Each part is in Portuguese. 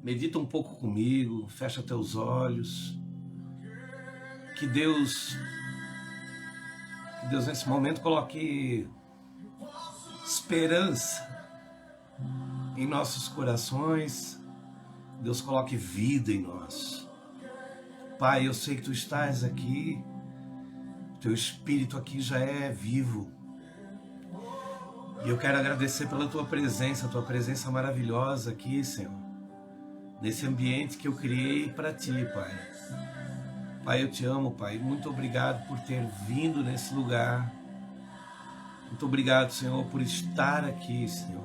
Medita um pouco comigo, fecha teus olhos. Que Deus nesse momento coloque esperança em nossos corações. Deus coloque vida em nós. Pai, eu sei que Tu estás aqui, Teu Espírito aqui já é vivo. E eu quero agradecer pela Tua presença maravilhosa aqui, Senhor. Nesse ambiente que eu criei para Ti, Pai. Pai, eu Te amo, Pai. Muito obrigado por ter vindo nesse lugar. Muito obrigado, Senhor, por estar aqui, Senhor.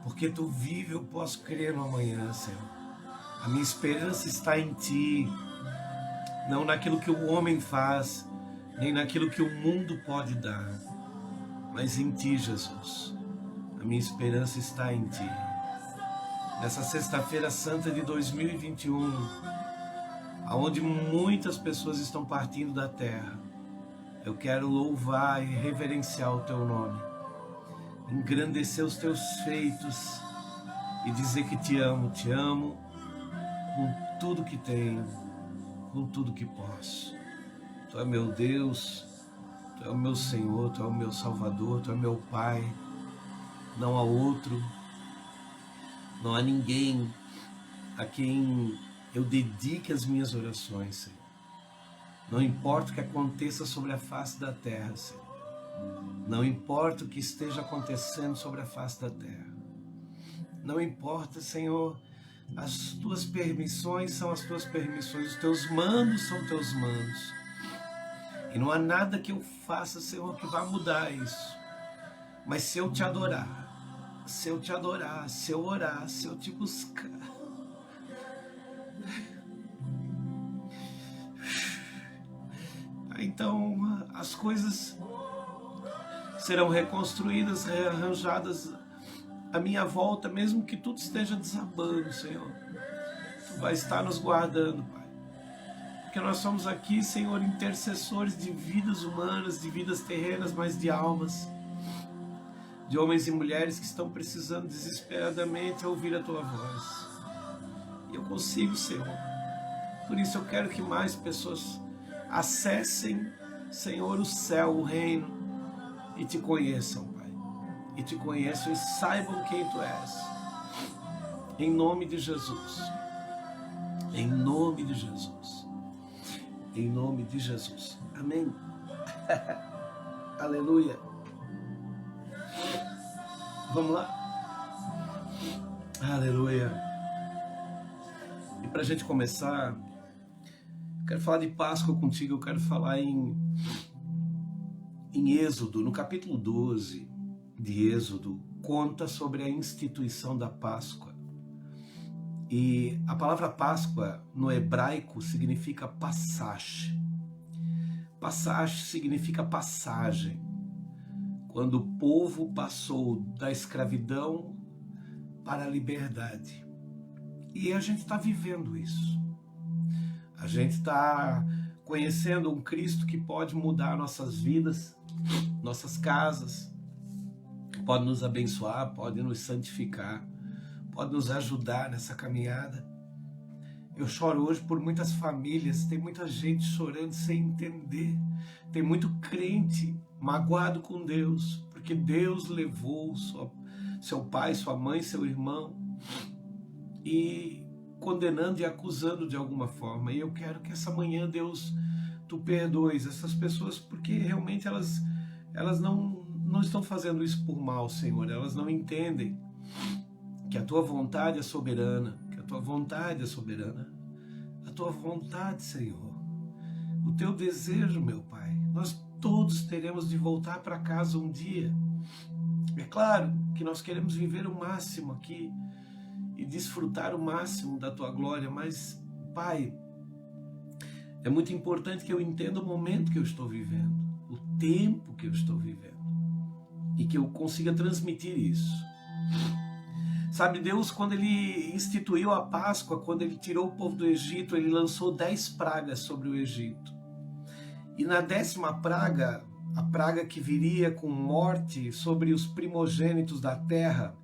Porque Tu vive, eu posso crer no amanhã, Senhor. A minha esperança está em Ti. Não naquilo que o homem faz, nem naquilo que o mundo pode dar. Mas em Ti, Jesus. A minha esperança está em Ti. Nessa sexta-feira santa de 2021, onde muitas pessoas estão partindo da terra, eu quero louvar e reverenciar o Teu nome, engrandecer os Teus feitos e dizer que Te amo com tudo que tenho, com tudo que posso. Tu é meu Deus, Tu é o meu Senhor, Tu é o meu Salvador, Tu é meu Pai. Não há outro, não há ninguém a quem eu dedique as minhas orações, Senhor. Não importa o que aconteça sobre a face da terra, Senhor. Não importa o que esteja acontecendo sobre a face da terra. Não importa, Senhor, as Tuas permissões são as Tuas permissões, os Teus mandos são Teus mandos. E não há nada que eu faça, Senhor, que vá mudar isso. Mas se eu Te adorar, se eu Te adorar, se eu orar, se eu Te buscar, então as coisas serão reconstruídas, rearranjadas à minha volta, mesmo que tudo esteja desabando, Senhor. Tu vai estar nos guardando, Pai. Porque nós somos aqui, Senhor, intercessores de vidas humanas, de vidas terrenas, mas de almas. De homens e mulheres que estão precisando desesperadamente ouvir a Tua voz. E eu consigo, Senhor. Por isso eu quero que mais pessoas acessem, Senhor, o céu, o reino, e Te conheçam, Pai. E Te conheçam e saibam quem Tu és. Em nome de Jesus. Em nome de Jesus. Em nome de Jesus. Amém. Aleluia. Vamos lá? Aleluia. E para a gente começar, eu quero falar de Páscoa contigo, eu quero falar em Êxodo, no capítulo 12 de Êxodo, conta sobre a instituição da Páscoa. E a palavra Páscoa no hebraico significa passage. Passage significa passagem. Quando o povo passou da escravidão para a liberdade. E a gente está vivendo isso. A gente está conhecendo um Cristo que pode mudar nossas vidas, nossas casas, pode nos abençoar, pode nos santificar, pode nos ajudar nessa caminhada. Eu choro hoje por muitas famílias, tem muita gente chorando sem entender, tem muito crente magoado com Deus, porque Deus levou seu pai, sua mãe, seu irmão, e condenando e acusando de alguma forma. E eu quero que essa manhã, Deus, Tu perdoes essas pessoas, porque realmente elas não estão fazendo isso por mal, Senhor. Elas não entendem que a Tua vontade é soberana, que a Tua vontade é soberana. A Tua vontade, Senhor. O Teu desejo, meu Pai. Nós todos teremos de voltar para casa um dia. É claro que nós queremos viver o máximo aqui e desfrutar o máximo da Tua glória, mas, Pai, é muito importante que eu entenda o momento que eu estou vivendo, o tempo que eu estou vivendo, e que eu consiga transmitir isso. Sabe, Deus, quando Ele instituiu a Páscoa, quando Ele tirou o povo do Egito, Ele lançou 10 pragas sobre o Egito. E na 10ª praga, a praga que viria com morte sobre os primogênitos da terra,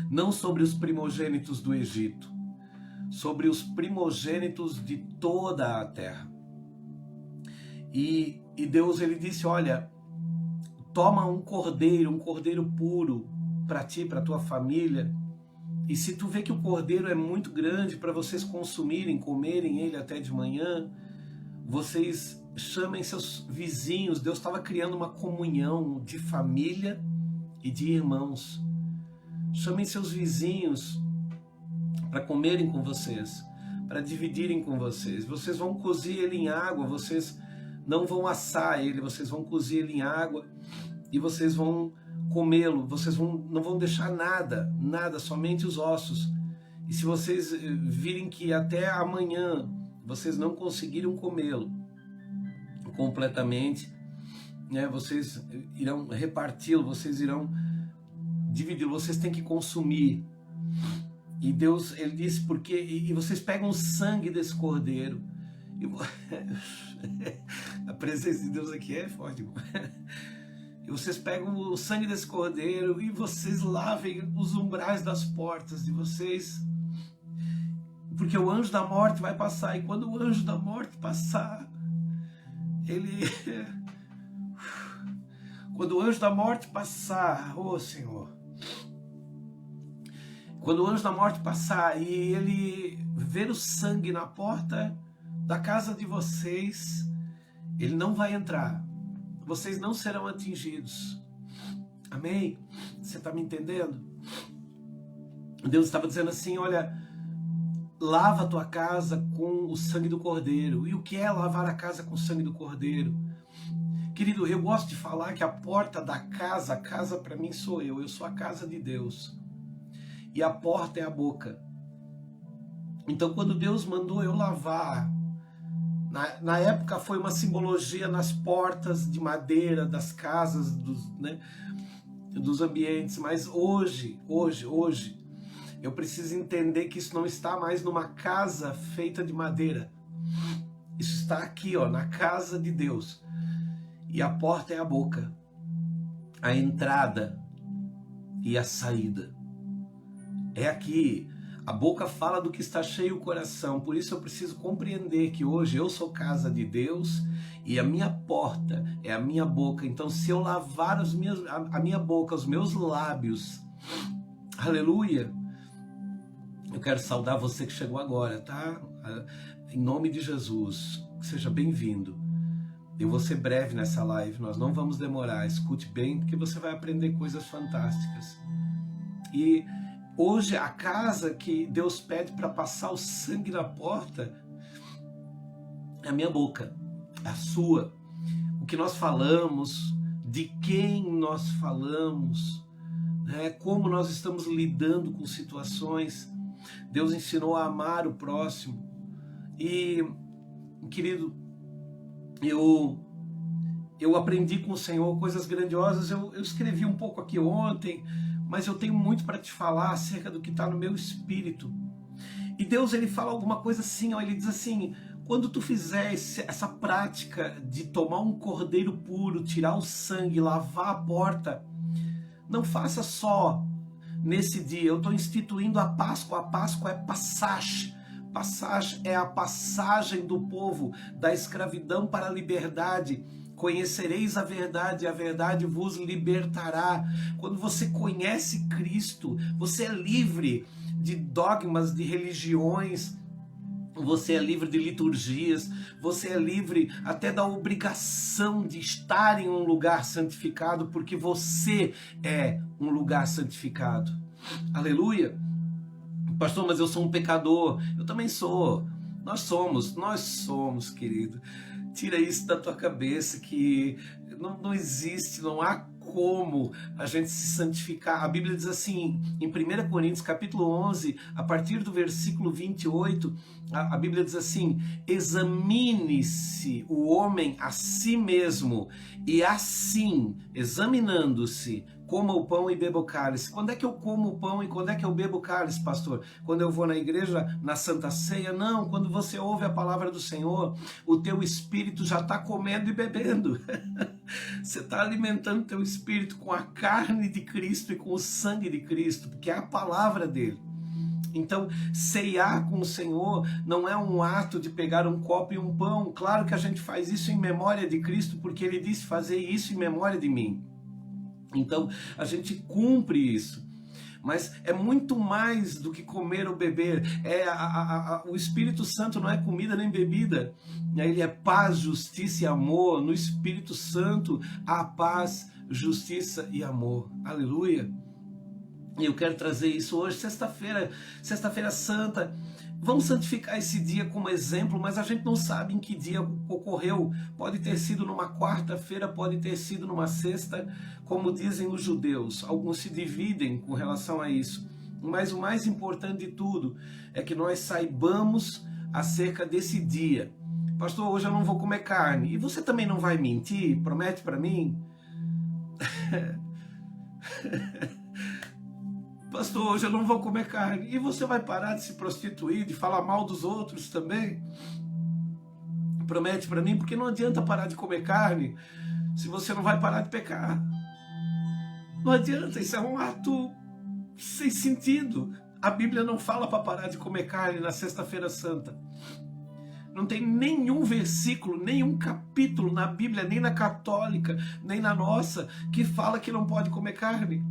não sobre os primogênitos do Egito, sobre os primogênitos de toda a terra. E Deus, ele disse, olha, toma um cordeiro puro para ti, para tua família, e se tu vê que o cordeiro é muito grande para vocês consumirem, comerem ele até de manhã, vocês chamem seus vizinhos. Deus estava criando uma comunhão de família e de irmãos. Chamem seus vizinhos para comerem com vocês, para dividirem com vocês. Vocês vão cozer ele em água, vocês não vão assar ele, vocês vão cozer ele em água e vocês vão comê-lo, vocês não vão deixar nada, somente os ossos. E se vocês virem que até amanhã vocês não conseguiram comê-lo completamente, né, vocês irão reparti-lo, vocês irão dividi-lo, vocês têm que consumir. E Deus, ele disse, porque e vocês pegam o sangue desse cordeiro. A presença de Deus aqui é forte, irmão. E vocês pegam o sangue desse cordeiro e vocês lavem os umbrais das portas de vocês, porque o anjo da morte vai passar, e quando o anjo da morte passar, quando o anjo da morte passar, ô Senhor, quando o anjo da morte passar e ele ver o sangue na porta da casa de vocês, ele não vai entrar. Vocês não serão atingidos. Amém? Você está me entendendo? Deus estava dizendo assim, olha, lava a tua casa com o sangue do cordeiro. E o que é lavar a casa com o sangue do cordeiro? Querido, eu gosto de falar que a porta da casa, a casa para mim sou eu sou a casa de Deus. E a porta é a boca. Então quando Deus mandou eu lavar, na época foi uma simbologia nas portas de madeira das casas, dos ambientes, mas hoje, eu preciso entender que isso não está mais numa casa feita de madeira. Isso está aqui, ó, na casa de Deus. E a porta é a boca, a entrada e a saída. É aqui. A boca fala do que está cheio o coração, por isso eu preciso compreender que hoje eu sou casa de Deus e a minha porta é a minha boca. Então se eu lavar a minha boca, os meus lábios, aleluia, eu quero saudar você que chegou agora, tá? Em nome de Jesus, seja bem-vindo. Eu vou ser breve nessa live, nós não vamos demorar, escute bem, porque você vai aprender coisas fantásticas. E hoje, a casa que Deus pede para passar o sangue na porta é a minha boca, a sua. O que nós falamos, de quem nós falamos, né? Como nós estamos lidando com situações. Deus ensinou a amar o próximo. E, querido, eu aprendi com o Senhor coisas grandiosas. Eu escrevi um pouco aqui ontem, mas eu tenho muito para te falar acerca do que está no meu espírito. E Deus, ele fala alguma coisa assim, ó, ele diz assim, quando tu fizer essa prática de tomar um cordeiro puro, tirar o sangue, lavar a porta, não faça só nesse dia. Eu estou instituindo a Páscoa é passagem. Passagem é a passagem do povo da escravidão para a liberdade. Conhecereis a verdade e a verdade vos libertará. Quando você conhece Cristo, você é livre de dogmas, de religiões, você é livre de liturgias, você é livre até da obrigação de estar em um lugar santificado, porque você é um lugar santificado. Aleluia! Pastor, mas eu sou um pecador. Eu também sou. Nós somos, querido. Tira isso da tua cabeça, que não existe, não há como a gente se santificar. A Bíblia diz assim, em 1 Coríntios capítulo 11, a partir do versículo 28, a Bíblia diz assim, examine-se o homem a si mesmo, e assim, examinando-se, coma o pão e beba o cálice. Quando é que eu como o pão e quando é que eu bebo o cálice, pastor? Quando eu vou na igreja, na Santa Ceia? Não, quando você ouve a palavra do Senhor, o teu espírito já está comendo e bebendo. Você está alimentando o teu espírito com a carne de Cristo e com o sangue de Cristo, porque é a palavra dele. Então, ceiar com o Senhor não é um ato de pegar um copo e um pão. Claro que a gente faz isso em memória de Cristo, porque ele disse fazer isso em memória de mim. Então, a gente cumpre isso. Mas é muito mais do que comer ou beber. O Espírito Santo não é comida nem bebida. Ele é paz, justiça e amor. No Espírito Santo há paz, justiça e amor. Aleluia. E eu quero trazer isso hoje, sexta-feira santa. Vamos santificar esse dia como exemplo, mas a gente não sabe em que dia ocorreu. Pode ter sido numa quarta-feira, pode ter sido numa sexta, como dizem os judeus. Alguns se dividem com relação a isso. Mas o mais importante de tudo é que nós saibamos acerca desse dia. Pastor, hoje eu não vou comer carne. E você também não vai mentir? Promete para mim? Pastor, hoje eu não vou comer carne. E você vai parar de se prostituir, de falar mal dos outros também? Promete para mim, porque não adianta parar de comer carne se você não vai parar de pecar. Não adianta, isso é um ato sem sentido. A Bíblia não fala para parar de comer carne na sexta-feira santa. Não tem nenhum versículo, nenhum capítulo na Bíblia, nem na católica, nem na nossa, que fala que não pode comer carne.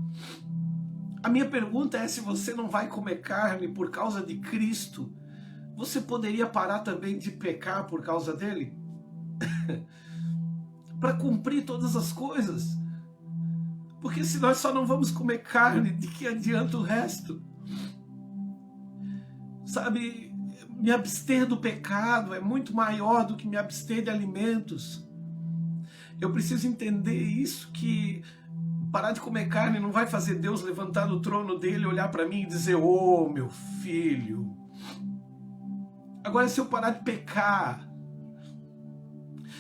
A minha pergunta é, se você não vai comer carne por causa de Cristo, você poderia parar também de pecar por causa dele? Para cumprir todas as coisas. Porque se nós só não vamos comer carne, de que adianta o resto? Sabe, me abster do pecado é muito maior do que me abster de alimentos. Eu preciso entender isso, que parar de comer carne não vai fazer Deus levantar do trono dele, olhar para mim e dizer: "Oh, meu filho". Agora, se eu parar de pecar,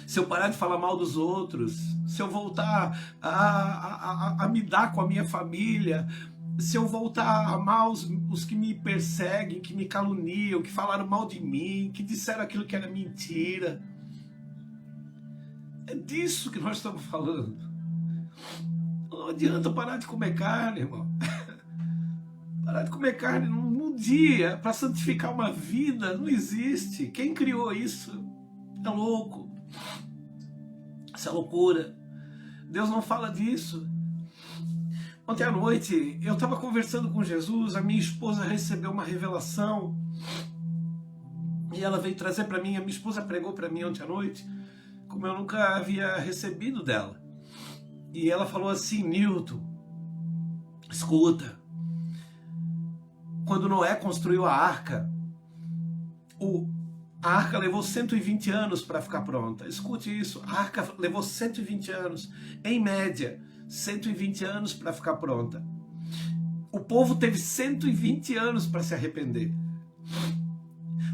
se eu parar de falar mal dos outros, se eu voltar a me dar com a minha família, se eu voltar a amar os que me perseguem, que me caluniam, que falaram mal de mim, que disseram aquilo que era mentira, é disso que nós estamos falando. Não adianta parar de comer carne, irmão. Parar de comer carne num dia para santificar uma vida não existe. Quem criou isso é louco. Isso é loucura. Deus não fala disso. Ontem à noite eu estava conversando com Jesus, a minha esposa recebeu uma revelação e ela veio trazer para mim. A minha esposa pregou para mim ontem à noite, como eu nunca havia recebido dela. E ela falou assim: Nilton, escuta, quando Noé construiu a arca levou 120 anos para ficar pronta. Escute isso, a arca levou 120 anos, em média, 120 anos para ficar pronta. O povo teve 120 anos para se arrepender.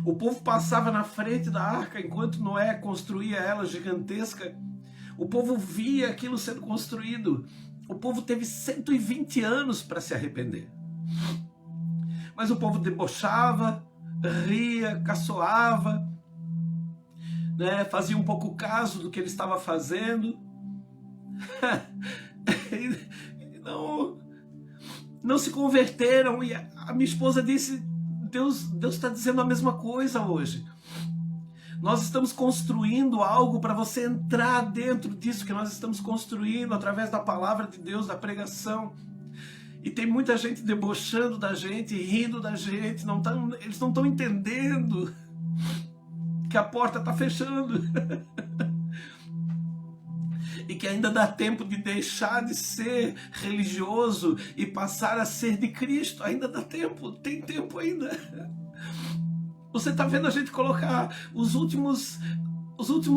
O povo passava na frente da arca enquanto Noé construía ela gigantesca. O povo via aquilo sendo construído. O povo teve 120 anos para se arrepender. Mas o povo debochava, ria, caçoava, né? Fazia um pouco caso do que ele estava fazendo. Não se converteram. E a minha esposa disse: Deus está dizendo a mesma coisa hoje. Nós estamos construindo algo para você entrar dentro disso que nós estamos construindo através da palavra de Deus, da pregação. E tem muita gente debochando da gente, rindo da gente. Eles não estão entendendo que a porta está fechando. E que ainda dá tempo de deixar de ser religioso e passar a ser de Cristo. Ainda dá tempo, tem tempo ainda. Você está vendo a gente colocar os últimos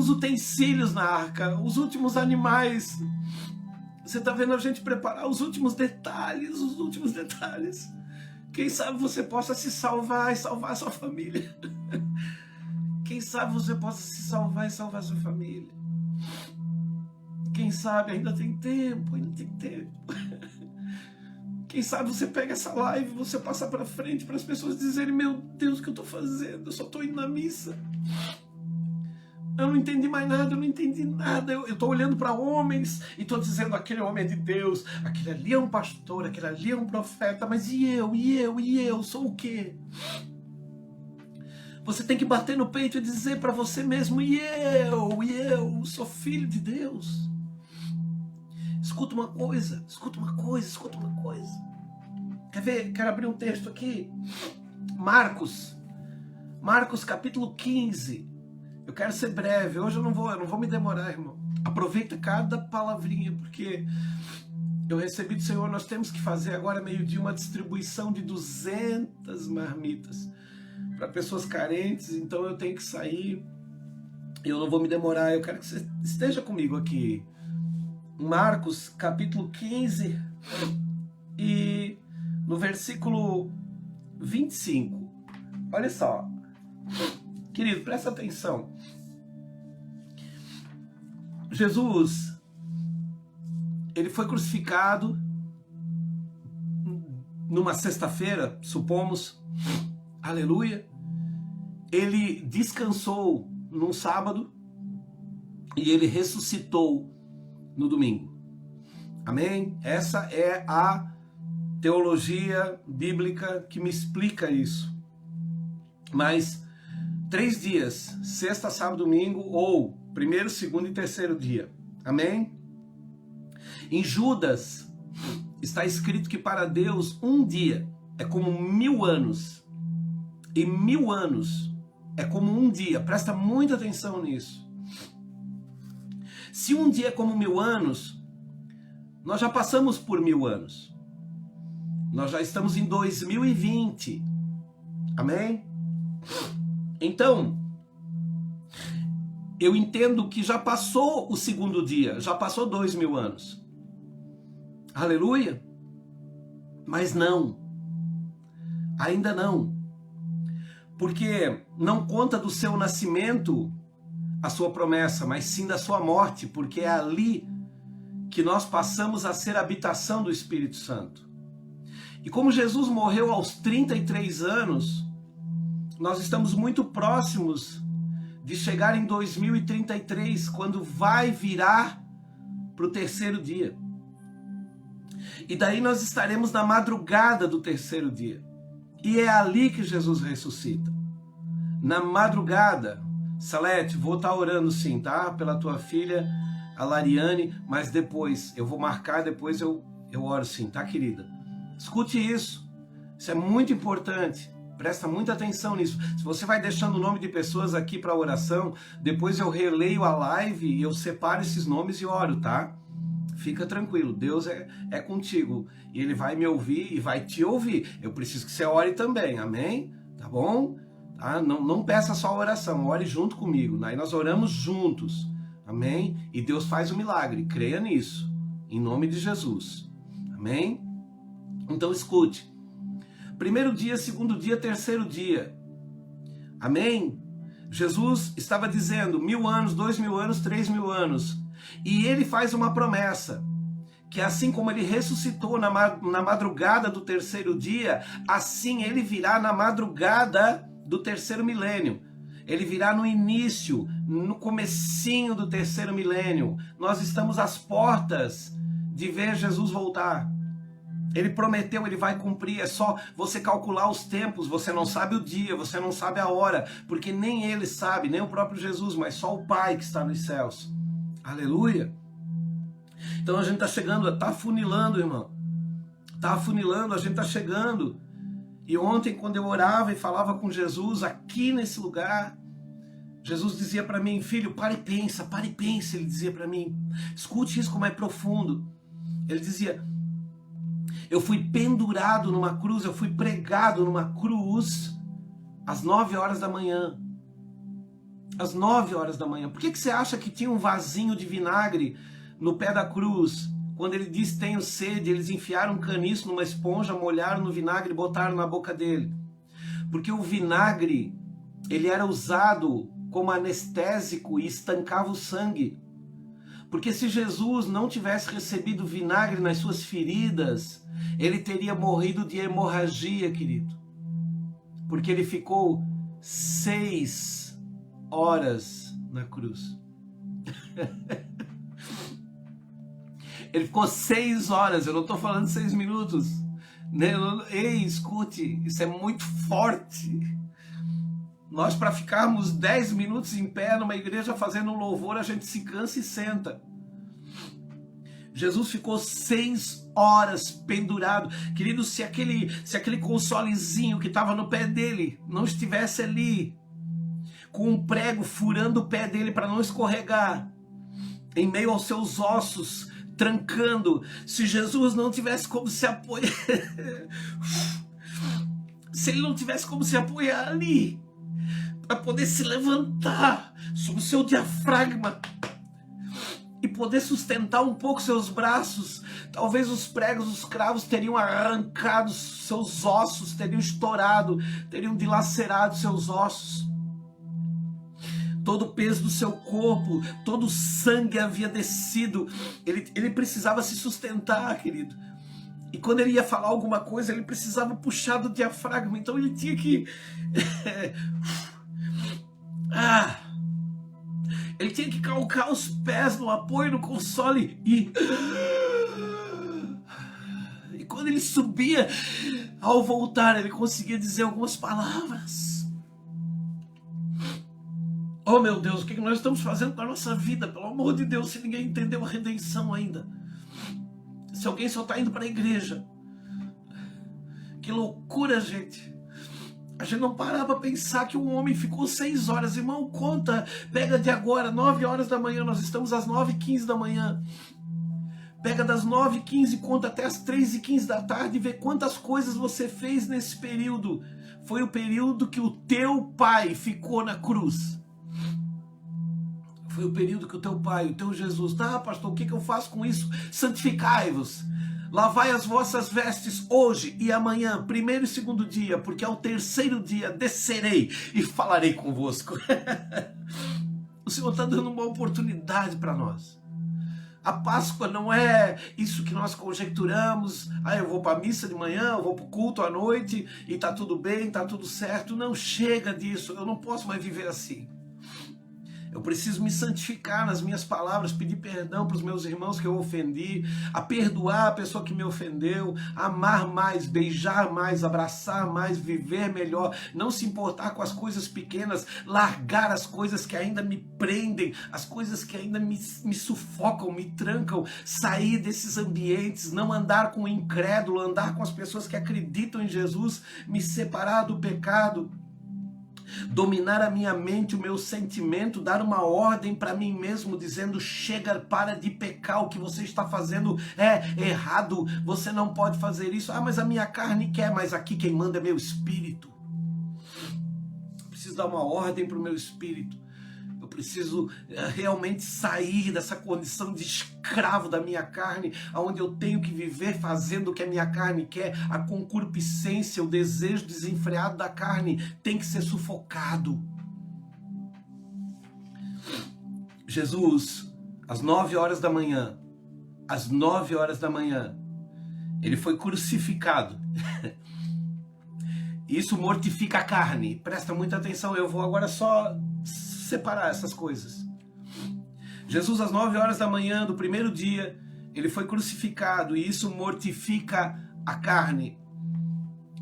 utensílios na arca, os últimos animais. Você está vendo a gente preparar os últimos detalhes, Quem sabe você possa se salvar e salvar a sua família. Quem sabe você possa se salvar e salvar a sua família. Quem sabe ainda tem tempo, Quem sabe você pega essa live, você passa para frente para as pessoas dizerem: meu Deus, o que eu estou fazendo? Eu só estou indo na missa. Eu não entendi mais nada, eu não entendi nada. Eu estou olhando para homens e estou dizendo: aquele homem é de Deus, aquele ali é um pastor, aquele ali é um profeta, mas e eu? Sou o quê? Você tem que bater no peito e dizer para você mesmo: e eu sou filho de Deus. Escuta uma coisa. Quer ver? Quero abrir um texto aqui. Marcos capítulo 15. Eu quero ser breve, hoje eu não vou me demorar, irmão. Aproveita cada palavrinha, porque eu recebi do Senhor, nós temos que fazer agora, meio-dia, uma distribuição de 200 marmitas para pessoas carentes, então eu tenho que sair, eu não vou me demorar, eu quero que você esteja comigo aqui. Marcos, capítulo 15, e no versículo 25. Olha só. Querido, presta atenção. Jesus, ele foi crucificado numa sexta-feira, supomos, aleluia. Ele descansou num sábado e ele ressuscitou no domingo. Amém? Essa é a teologia bíblica que me explica isso. Mas 3 dias, sexta, sábado, domingo, ou primeiro, segundo e terceiro dia. Amém? Em Judas está escrito que para Deus um dia é como 1000 anos. E 1000 anos é como um dia. Presta muita atenção nisso. Se um dia é como 1000 anos, nós já passamos por 1000 anos. Nós já estamos em 2020. Amém? Então, eu entendo que já passou o segundo dia, já passou 2000 anos. Aleluia? Mas não, ainda não. Porque não conta do seu nascimento a sua promessa, mas sim da sua morte, porque é ali que nós passamos a ser a habitação do Espírito Santo. E como Jesus morreu aos 33 anos, nós estamos muito próximos de chegar em 2033, quando vai virar para o terceiro dia. E daí nós estaremos na madrugada do terceiro dia. E é ali que Jesus ressuscita. Na madrugada. Salete, vou estar orando sim, tá? Pela tua filha, a Lariane, mas depois, eu vou marcar, depois eu oro sim, tá, querida? Escute isso. Isso é muito importante. Presta muita atenção nisso. Se você vai deixando o nome de pessoas aqui para oração, depois eu releio a live e eu separo esses nomes e oro, tá? Fica tranquilo, Deus é contigo. E Ele vai me ouvir e vai te ouvir. Eu preciso que você ore também, amém? Tá bom? Tá? Não peça só a oração, ore junto comigo. Aí nós oramos juntos, amém? E Deus faz o milagre, creia nisso. Em nome de Jesus, amém? Então escute. Primeiro dia, segundo dia, terceiro dia. Amém? Jesus estava dizendo 1000 anos, 2000 anos, 3000 anos. E ele faz uma promessa, que assim como ele ressuscitou na madrugada do terceiro dia, assim ele virá na madrugada do terceiro milênio. Ele virá no início, no comecinho do terceiro milênio. Nós estamos às portas de ver Jesus voltar. Ele prometeu, ele vai cumprir, é só você calcular os tempos, você não sabe o dia, você não sabe a hora, porque nem ele sabe, nem o próprio Jesus, mas só o Pai que está nos céus. Aleluia! Então a gente está chegando, está afunilando, irmão. Está afunilando, a gente está chegando. E ontem, quando eu orava e falava com Jesus aqui nesse lugar, Jesus dizia para mim: filho, para e pensa, ele dizia para mim. Escute isso como é profundo. Ele dizia: eu fui pendurado numa cruz, eu fui pregado numa cruz às 9 horas da manhã. Às 9 horas da manhã. Por que você acha que tinha um vasinho de vinagre no pé da cruz? Quando ele disse tenho sede, eles enfiaram um caniço numa esponja, molharam no vinagre e botaram na boca dele. Porque o vinagre, ele era usado como anestésico e estancava o sangue. Porque se Jesus não tivesse recebido vinagre nas suas feridas, ele teria morrido de hemorragia, querido. Porque ele ficou 6 horas na cruz. Ele ficou 6 horas, eu não estou falando 6 minutos. Ei, escute, isso é muito forte. Nós, para ficarmos 10 minutos em pé numa igreja fazendo um louvor, a gente se cansa e senta. Jesus ficou 6 horas pendurado. Querido, se aquele consolezinho que estava no pé dele não estivesse ali, com um prego furando o pé dele para não escorregar, em meio aos seus ossos, trancando, se Jesus não tivesse como se apoiar, se ele não tivesse como se apoiar ali, para poder se levantar sobre o seu diafragma e poder sustentar um pouco seus braços, talvez os pregos, os cravos teriam arrancado seus ossos, teriam estourado, teriam dilacerado seus ossos. Todo o peso do seu corpo, todo o sangue havia descido. Ele precisava se sustentar, querido. E quando ele ia falar alguma coisa, ele precisava puxar do diafragma. Então ele tinha que... ele tinha que calcar os pés no apoio, no console. E quando ele subia, ao voltar, ele conseguia dizer algumas palavras. Oh meu Deus, o que nós estamos fazendo com a nossa vida? Pelo amor de Deus, se ninguém entendeu a redenção ainda. Se alguém só está indo para a igreja. Que loucura, gente. A gente não parar para pensar que um homem ficou 6 horas. Irmão, conta, pega de agora, 9 horas da manhã, nós estamos às 9h15 da manhã. Pega das 9h15, conta até as 3h15 da tarde e vê quantas coisas você fez nesse período. Foi o período que o teu pai ficou na cruz. Foi o período que o teu pai, o teu Jesus, tá, pastor, o que eu faço com isso? Santificai-vos, lavai as vossas vestes hoje e amanhã, primeiro e segundo dia, porque ao terceiro dia descerei e falarei convosco. O Senhor está dando uma oportunidade para nós. A Páscoa não é isso que nós conjecturamos, eu vou para a missa de manhã, eu vou para o culto à noite e está tudo bem, está tudo certo. Não, chega disso, eu não posso mais viver assim. Eu preciso me santificar nas minhas palavras, pedir perdão para os meus irmãos que eu ofendi, a perdoar a pessoa que me ofendeu, amar mais, beijar mais, abraçar mais, viver melhor, não se importar com as coisas pequenas, largar as coisas que ainda me prendem, as coisas que ainda me sufocam, me trancam, sair desses ambientes, não andar com o incrédulo, andar com as pessoas que acreditam em Jesus, me separar do pecado. Dominar a minha mente, o meu sentimento, dar uma ordem para mim mesmo, dizendo, chega, para de pecar, o que você está fazendo é errado, você não pode fazer isso. Mas a minha carne quer, mas aqui quem manda é meu espírito. Eu preciso dar uma ordem para o meu espírito. Eu preciso realmente sair dessa condição de escravo da minha carne, onde eu tenho que viver fazendo o que a minha carne quer. A concupiscência, o desejo desenfreado da carne tem que ser sufocado. Jesus, às 9 horas da manhã, ele foi crucificado. Isso mortifica a carne. Presta muita atenção, eu vou agora só separar essas coisas. Jesus, às 9 horas da manhã do primeiro dia, ele foi crucificado e isso mortifica a carne.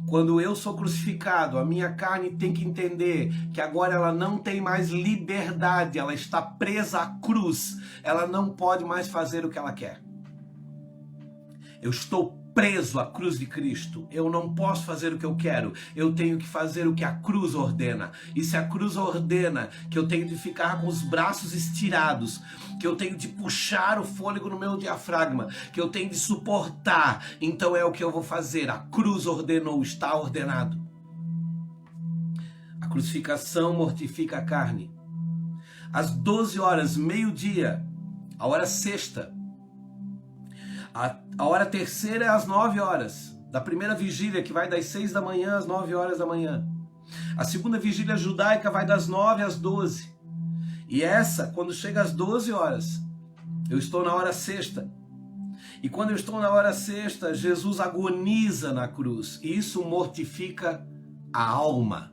Quando eu sou crucificado, a minha carne tem que entender que agora ela não tem mais liberdade, ela está presa à cruz, ela não pode mais fazer o que ela quer. Eu estou preso à cruz de Cristo, eu não posso fazer o que eu quero, eu tenho que fazer o que a cruz ordena. E se a cruz ordena que eu tenho de ficar com os braços estirados, que eu tenho de puxar o fôlego no meu diafragma, que eu tenho de suportar, então é o que eu vou fazer. A cruz ordenou, está ordenado. A crucificação mortifica a carne. Às 12 horas, meio-dia, a hora sexta, a hora terceira é às 9 horas, da primeira vigília, que vai das 6 da manhã às 9 horas da manhã. A segunda vigília judaica vai das 9 às 12. E essa, quando chega às 12 horas, Eu estou na hora sexta. E quando eu estou na hora sexta, Jesus agoniza na cruz. E isso mortifica a alma.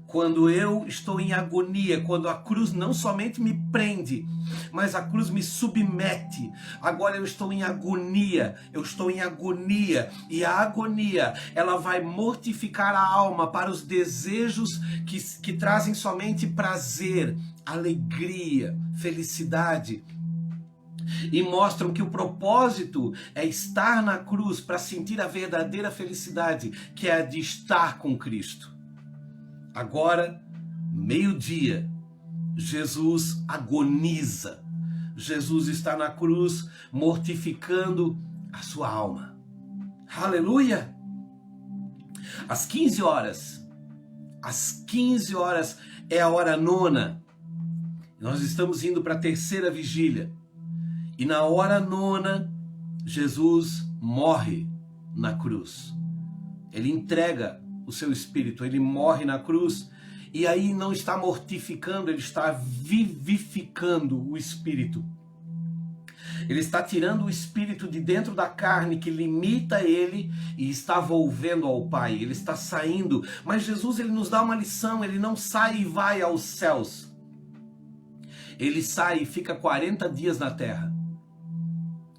Quando eu estou em agonia, quando a cruz não somente me prende, mas a cruz me submete. Agora eu estou em agonia, e a agonia, ela vai mortificar a alma para os desejos que trazem somente prazer, alegria, felicidade. E mostram que o propósito é estar na cruz para sentir a verdadeira felicidade, que é a de estar com Cristo. Agora, meio-dia, Jesus agoniza. Jesus está na cruz, mortificando a sua alma. Aleluia! Às 15 horas é a hora nona. Nós estamos indo para a terceira vigília. E na hora nona, Jesus morre na cruz. Ele entrega o seu espírito, ele morre na cruz, e aí não está mortificando, ele está vivificando o espírito. Ele está tirando o espírito de dentro da carne que limita ele e está volvendo ao Pai. Ele está saindo, mas Jesus, ele nos dá uma lição, ele não sai e vai aos céus. Ele sai e fica 40 dias na terra,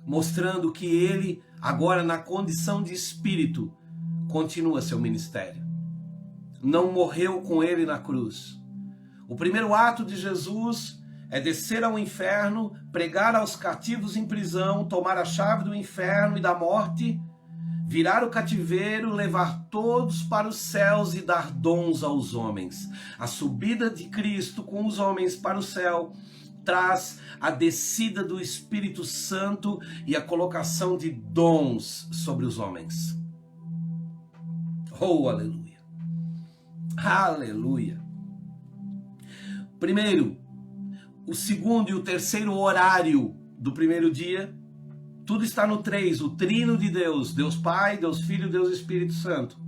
mostrando que ele, agora na condição de espírito, continua seu ministério. Não morreu com ele na cruz. O primeiro ato de Jesus é descer ao inferno, pregar aos cativos em prisão, tomar a chave do inferno e da morte, virar o cativeiro, levar todos para os céus e dar dons aos homens. A subida de Cristo com os homens para o céu traz a descida do Espírito Santo e a colocação de dons sobre os homens. Oh, aleluia! Aleluia! Primeiro, o segundo e o terceiro horário do primeiro dia, tudo está no 3, o trino de Deus, Deus Pai, Deus Filho, Deus Espírito Santo.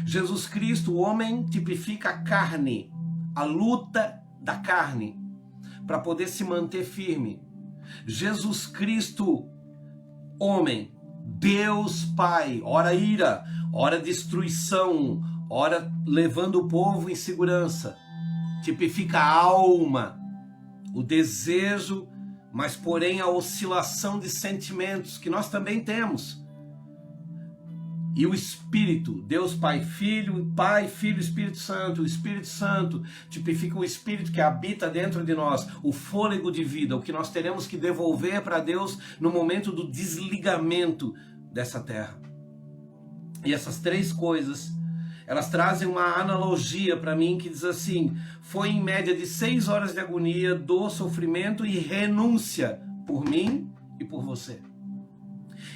Jesus Cristo, o homem, tipifica a carne, a luta da carne, para poder se manter firme. Jesus Cristo, homem, Deus Pai, ora ira, ora destruição, ora levando o povo em segurança. Tipifica a alma, o desejo, mas porém a oscilação de sentimentos que nós também temos. E o Espírito, Deus Pai, Filho, Espírito Santo. O Espírito Santo tipifica o Espírito que habita dentro de nós, o fôlego de vida, o que nós teremos que devolver para Deus no momento do desligamento dessa terra. E essas três coisas, elas trazem uma analogia para mim que diz assim: foi em média de 6 horas de agonia, dor, sofrimento e renúncia por mim e por você.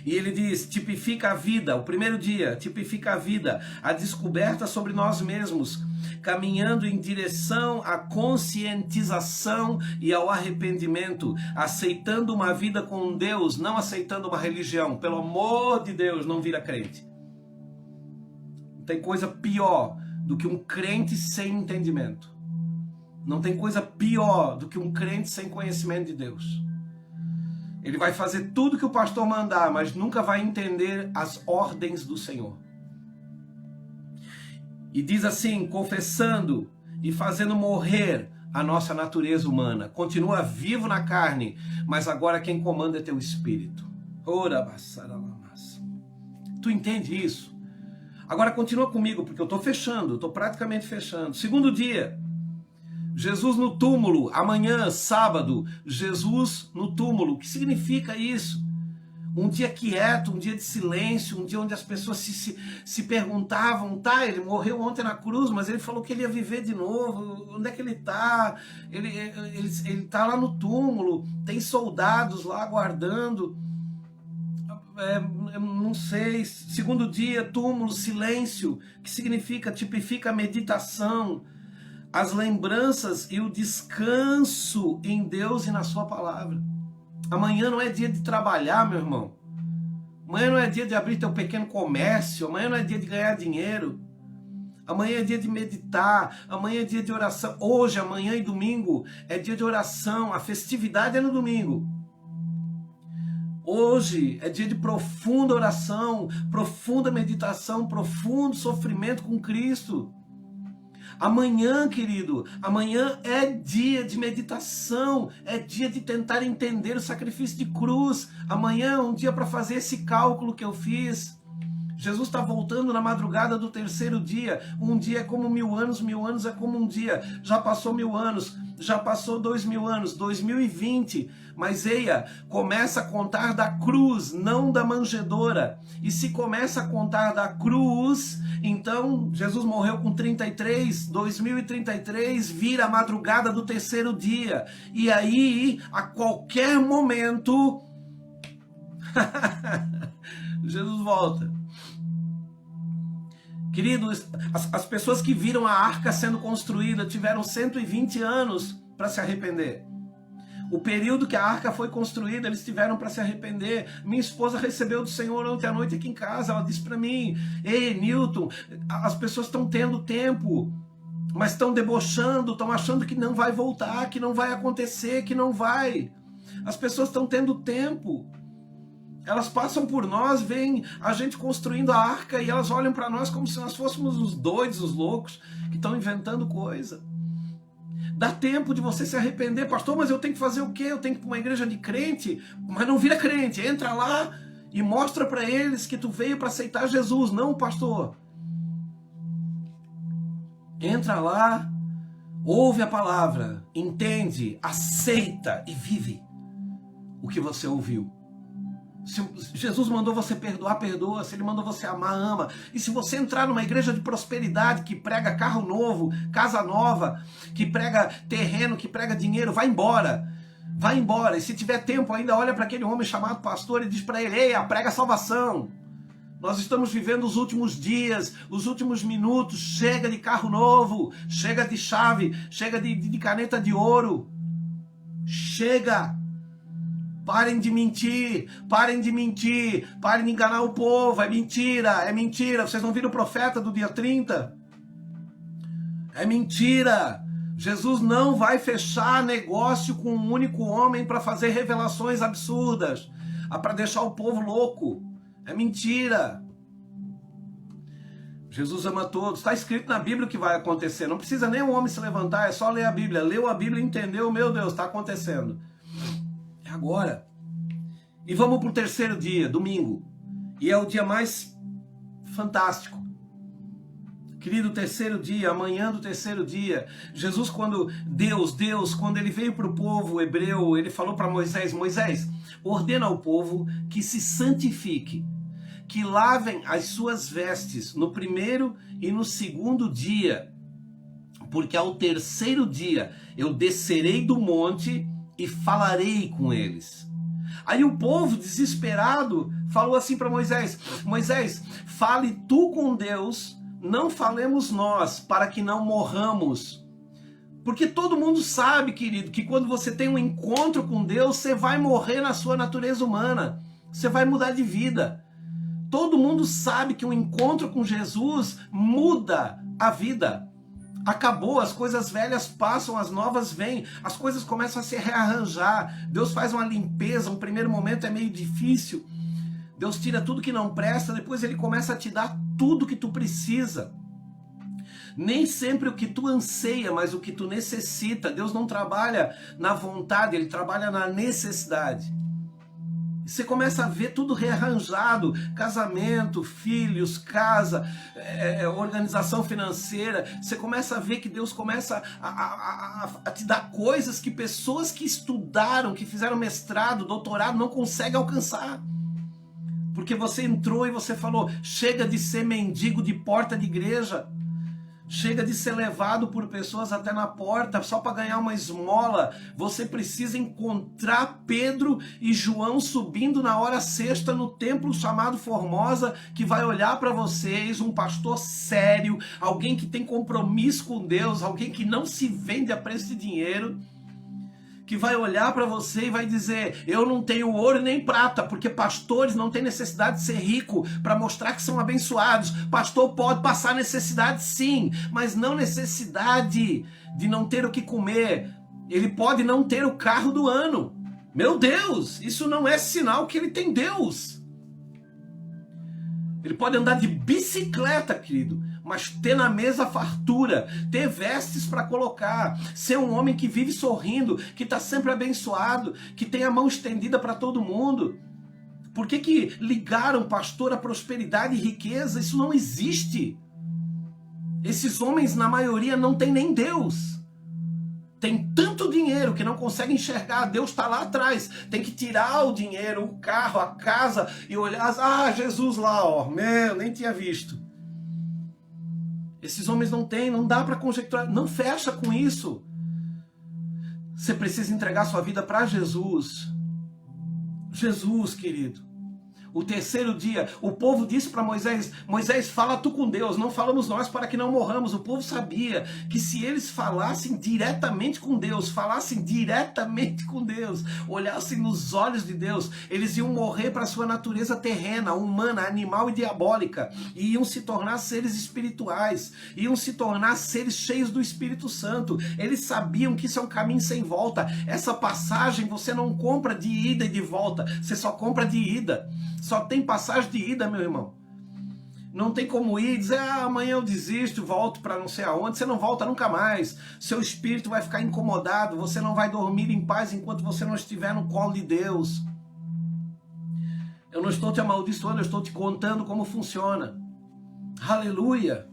E ele diz, tipifica a vida, o primeiro dia, tipifica a vida, a descoberta sobre nós mesmos, caminhando em direção à conscientização e ao arrependimento, aceitando uma vida com Deus, não aceitando uma religião. Pelo amor de Deus, não vira crente. Não tem coisa pior do que um crente sem entendimento. Não tem coisa pior do que um crente sem conhecimento de Deus. Ele vai fazer tudo que o pastor mandar, mas nunca vai entender as ordens do Senhor. E diz assim, confessando e fazendo morrer a nossa natureza humana. Continua vivo na carne, mas agora quem comanda é teu espírito. Tu entende isso? Agora continua comigo, porque eu estou fechando, estou praticamente fechando. Segundo dia, Jesus no túmulo, amanhã, sábado, Jesus no túmulo. O que significa isso? Um dia quieto, um dia de silêncio, um dia onde as pessoas se perguntavam, tá, ele morreu ontem na cruz, mas ele falou que ele ia viver de novo, onde é que ele está? Ele está lá no túmulo, tem soldados lá aguardando, não sei. Segundo dia, túmulo, silêncio, que significa, tipifica a meditação, as lembranças e o descanso em Deus e na sua palavra. Amanhã não é dia de trabalhar, meu irmão. Amanhã não é dia de abrir teu pequeno comércio. Amanhã não é dia de ganhar dinheiro. Amanhã é dia de meditar, amanhã é dia de oração. Hoje, amanhã e domingo é dia de oração, a festividade é no domingo. Hoje é dia de profunda oração, profunda meditação, profundo sofrimento com Cristo. Amanhã, querido, amanhã é dia de meditação, é dia de tentar entender o sacrifício de cruz. Amanhã é um dia para fazer esse cálculo que eu fiz. Jesus está voltando na madrugada do terceiro dia. Um dia é como 1000 anos é como um dia. Já passou 1000 anos, já passou 2000 anos, 2020. Mas eia, começa a contar da cruz, não da manjedoura. E se começa a contar da cruz, então Jesus morreu com 33, 2033 vira a madrugada do terceiro dia. E aí, a qualquer momento, Jesus volta. Queridos, as pessoas que viram a arca sendo construída tiveram 120 anos para se arrepender. O período que a arca foi construída, eles tiveram para se arrepender. Minha esposa recebeu do Senhor ontem à noite aqui em casa. Ela disse para mim: ei, Newton, as pessoas estão tendo tempo, mas estão debochando, estão achando que não vai voltar, que não vai acontecer, que não vai. As pessoas estão tendo tempo. Elas passam por nós, veem a gente construindo a arca e elas olham para nós como se nós fôssemos os doidos, os loucos, que estão inventando coisa. Dá tempo de você se arrepender. Pastor, mas eu tenho que fazer o quê? Eu tenho que ir para uma igreja de crente? Mas não vira crente, entra lá e mostra para eles que tu veio para aceitar Jesus. Não, pastor. Entra lá, ouve a palavra, entende, aceita e vive o que você ouviu. Se Jesus mandou você perdoar, perdoa. Se Ele mandou você amar, ama. E se você entrar numa igreja de prosperidade, que prega carro novo, casa nova, que prega terreno, que prega dinheiro, vai embora. Vai embora. E se tiver tempo ainda, olha para aquele homem chamado pastor e diz para ele: ei, prega salvação. Nós estamos vivendo os últimos dias, os últimos minutos. Chega de carro novo, chega de chave, chega de caneta de ouro. Chega. Parem de mentir, parem de mentir, parem de enganar o povo, é mentira, é mentira. Vocês não viram o profeta do dia 30? É mentira. Jesus não vai fechar negócio com um único homem para fazer revelações absurdas, para deixar o povo louco. É mentira. Jesus ama todos. Está escrito na Bíblia o que vai acontecer. Não precisa nem um homem se levantar, é só ler a Bíblia. Leu a Bíblia e entendeu, meu Deus, está acontecendo. É agora. E vamos para o terceiro dia, domingo. E é o dia mais fantástico. Querido, terceiro dia, amanhã do terceiro dia. Jesus, quando quando ele veio para o povo hebreu, ele falou para Moisés: Moisés, ordena ao povo que se santifique, que lavem as suas vestes no primeiro e no segundo dia, porque ao terceiro dia eu descerei do monte e falarei com eles. Aí o povo, desesperado, falou assim para Moisés: Moisés, fale tu com Deus, não falemos nós, para que não morramos. Porque todo mundo sabe, querido, que quando você tem um encontro com Deus, você vai morrer na sua natureza humana, você vai mudar de vida. Todo mundo sabe que um encontro com Jesus muda a vida. Acabou, as coisas velhas passam, as novas vêm, as coisas começam a se rearranjar. Deus faz uma limpeza, um primeiro momento é meio difícil. Deus tira tudo que não presta, depois Ele começa a te dar tudo que tu precisa. Nem sempre o que tu anseia, mas o que tu necessita. Deus não trabalha na vontade, Ele trabalha na necessidade. Você começa a ver tudo rearranjado, casamento, filhos, casa, organização financeira. Você começa a ver que Deus começa a te dar coisas que pessoas que estudaram, que fizeram mestrado, doutorado, não conseguem alcançar. Porque você entrou e você falou: chega de ser mendigo de porta de igreja. Chega de ser levado por pessoas até na porta só para ganhar uma esmola. Você precisa encontrar Pedro e João subindo na hora sexta no templo chamado Formosa, que vai olhar para vocês, um pastor sério, alguém que tem compromisso com Deus, alguém que não se vende a preço de dinheiro, que vai olhar para você e vai dizer: eu não tenho ouro nem prata, porque pastores não têm necessidade de ser rico para mostrar que são abençoados. Pastor pode passar necessidade sim, mas não necessidade de não ter o que comer. Ele pode não ter o carro do ano. Meu Deus, isso não é sinal que ele tem Deus. Ele pode andar de bicicleta, querido, mas ter na mesa fartura, ter vestes para colocar, ser um homem que vive sorrindo, que está sempre abençoado, que tem a mão estendida para todo mundo. Por que ligaram pastor à prosperidade e riqueza? Isso não existe. Esses homens, na maioria, não têm nem Deus. Tem tanto dinheiro que não consegue enxergar. Deus está lá atrás. Tem que tirar o dinheiro, o carro, a casa e olhar. Ah, Jesus lá, ó. Meu, nem tinha visto. Esses homens não têm, não dá para conjecturar. Não fecha com isso. Você precisa entregar sua vida para Jesus. Jesus, querido. O terceiro dia, o povo disse para Moisés: Moisés, fala tu com Deus, não falamos nós para que não morramos. O povo sabia que se eles falassem diretamente com Deus, olhassem nos olhos de Deus, eles iam morrer para a sua natureza terrena, humana, animal e diabólica, e iam se tornar seres espirituais, iam se tornar seres cheios do Espírito Santo. Eles sabiam que isso é um caminho sem volta. Essa passagem você não compra de ida e de volta, você só compra de ida. Só tem passagem de ida, meu irmão. Não tem como ir e dizer: amanhã eu desisto, volto para não sei aonde. Você não volta nunca mais. Seu espírito vai ficar incomodado. Você não vai dormir em paz enquanto você não estiver no colo de Deus. Eu não estou te amaldiçoando, eu estou te contando como funciona. Aleluia.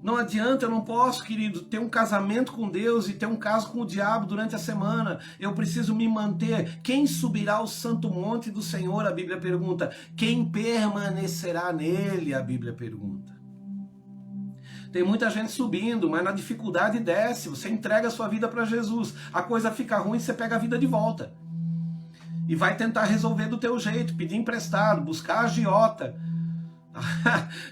Não adianta, eu não posso, querido, ter um casamento com Deus e ter um caso com o diabo durante a semana. Eu preciso me manter. Quem subirá ao santo monte do Senhor? A Bíblia pergunta. Quem permanecerá nele? A Bíblia pergunta. Tem muita gente subindo, mas na dificuldade desce. Você entrega a sua vida para Jesus. A coisa fica ruim, você pega a vida de volta. E vai tentar resolver do teu jeito, pedir emprestado, buscar agiota.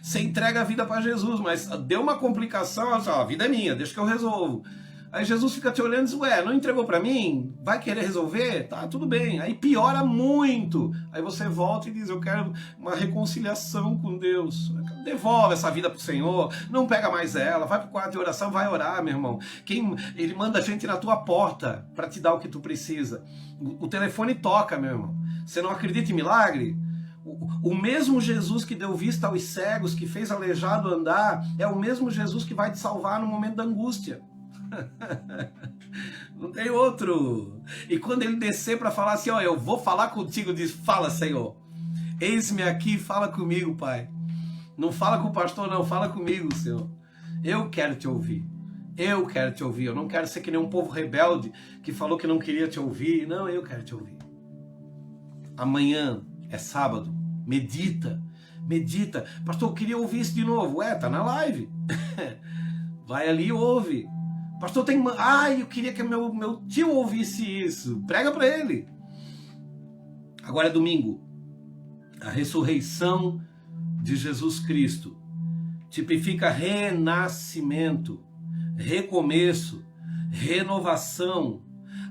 Você entrega a vida para Jesus, mas deu uma complicação, a vida é minha, deixa que eu resolvo. Aí Jesus fica te olhando e diz: ué, não entregou para mim? Vai querer resolver? Tá, tudo bem. Aí piora muito. Aí você volta e diz: eu quero uma reconciliação com Deus. Devolve essa vida pro Senhor, não pega mais ela, vai pro quarto de oração, vai orar, meu irmão. Ele manda gente na tua porta para te dar o que tu precisa. O telefone toca, meu irmão. Você não acredita em milagre? O mesmo Jesus que deu vista aos cegos, que fez aleijado andar, é o mesmo Jesus que vai te salvar no momento da angústia. Não tem outro. E quando ele descer para falar assim: ó, eu vou falar contigo, diz: fala, Senhor, eis-me aqui, fala comigo, Pai. Não fala com o pastor, não, fala comigo, Senhor. Eu quero te ouvir. Eu quero te ouvir. Eu não quero ser que nem um povo rebelde que falou que não queria te ouvir. Não, eu quero te ouvir. Amanhã é sábado. Medita. Pastor, eu queria ouvir isso de novo. Tá na live. Vai ali e ouve. Pastor, eu queria que meu tio ouvisse isso. Prega para ele. Agora é domingo. A ressurreição de Jesus Cristo tipifica renascimento, recomeço, renovação,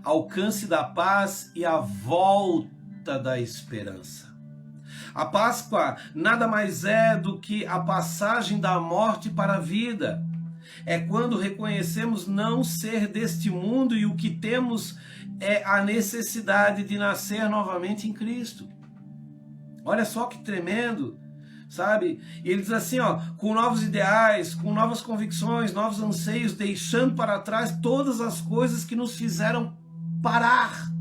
alcance da paz e a volta da esperança. A Páscoa nada mais é do que a passagem da morte para a vida. É quando reconhecemos não ser deste mundo e o que temos é a necessidade de nascer novamente em Cristo. Olha só que tremendo, sabe? E ele diz assim, ó, com novos ideais, com novas convicções, novos anseios, deixando para trás todas as coisas que nos fizeram parar.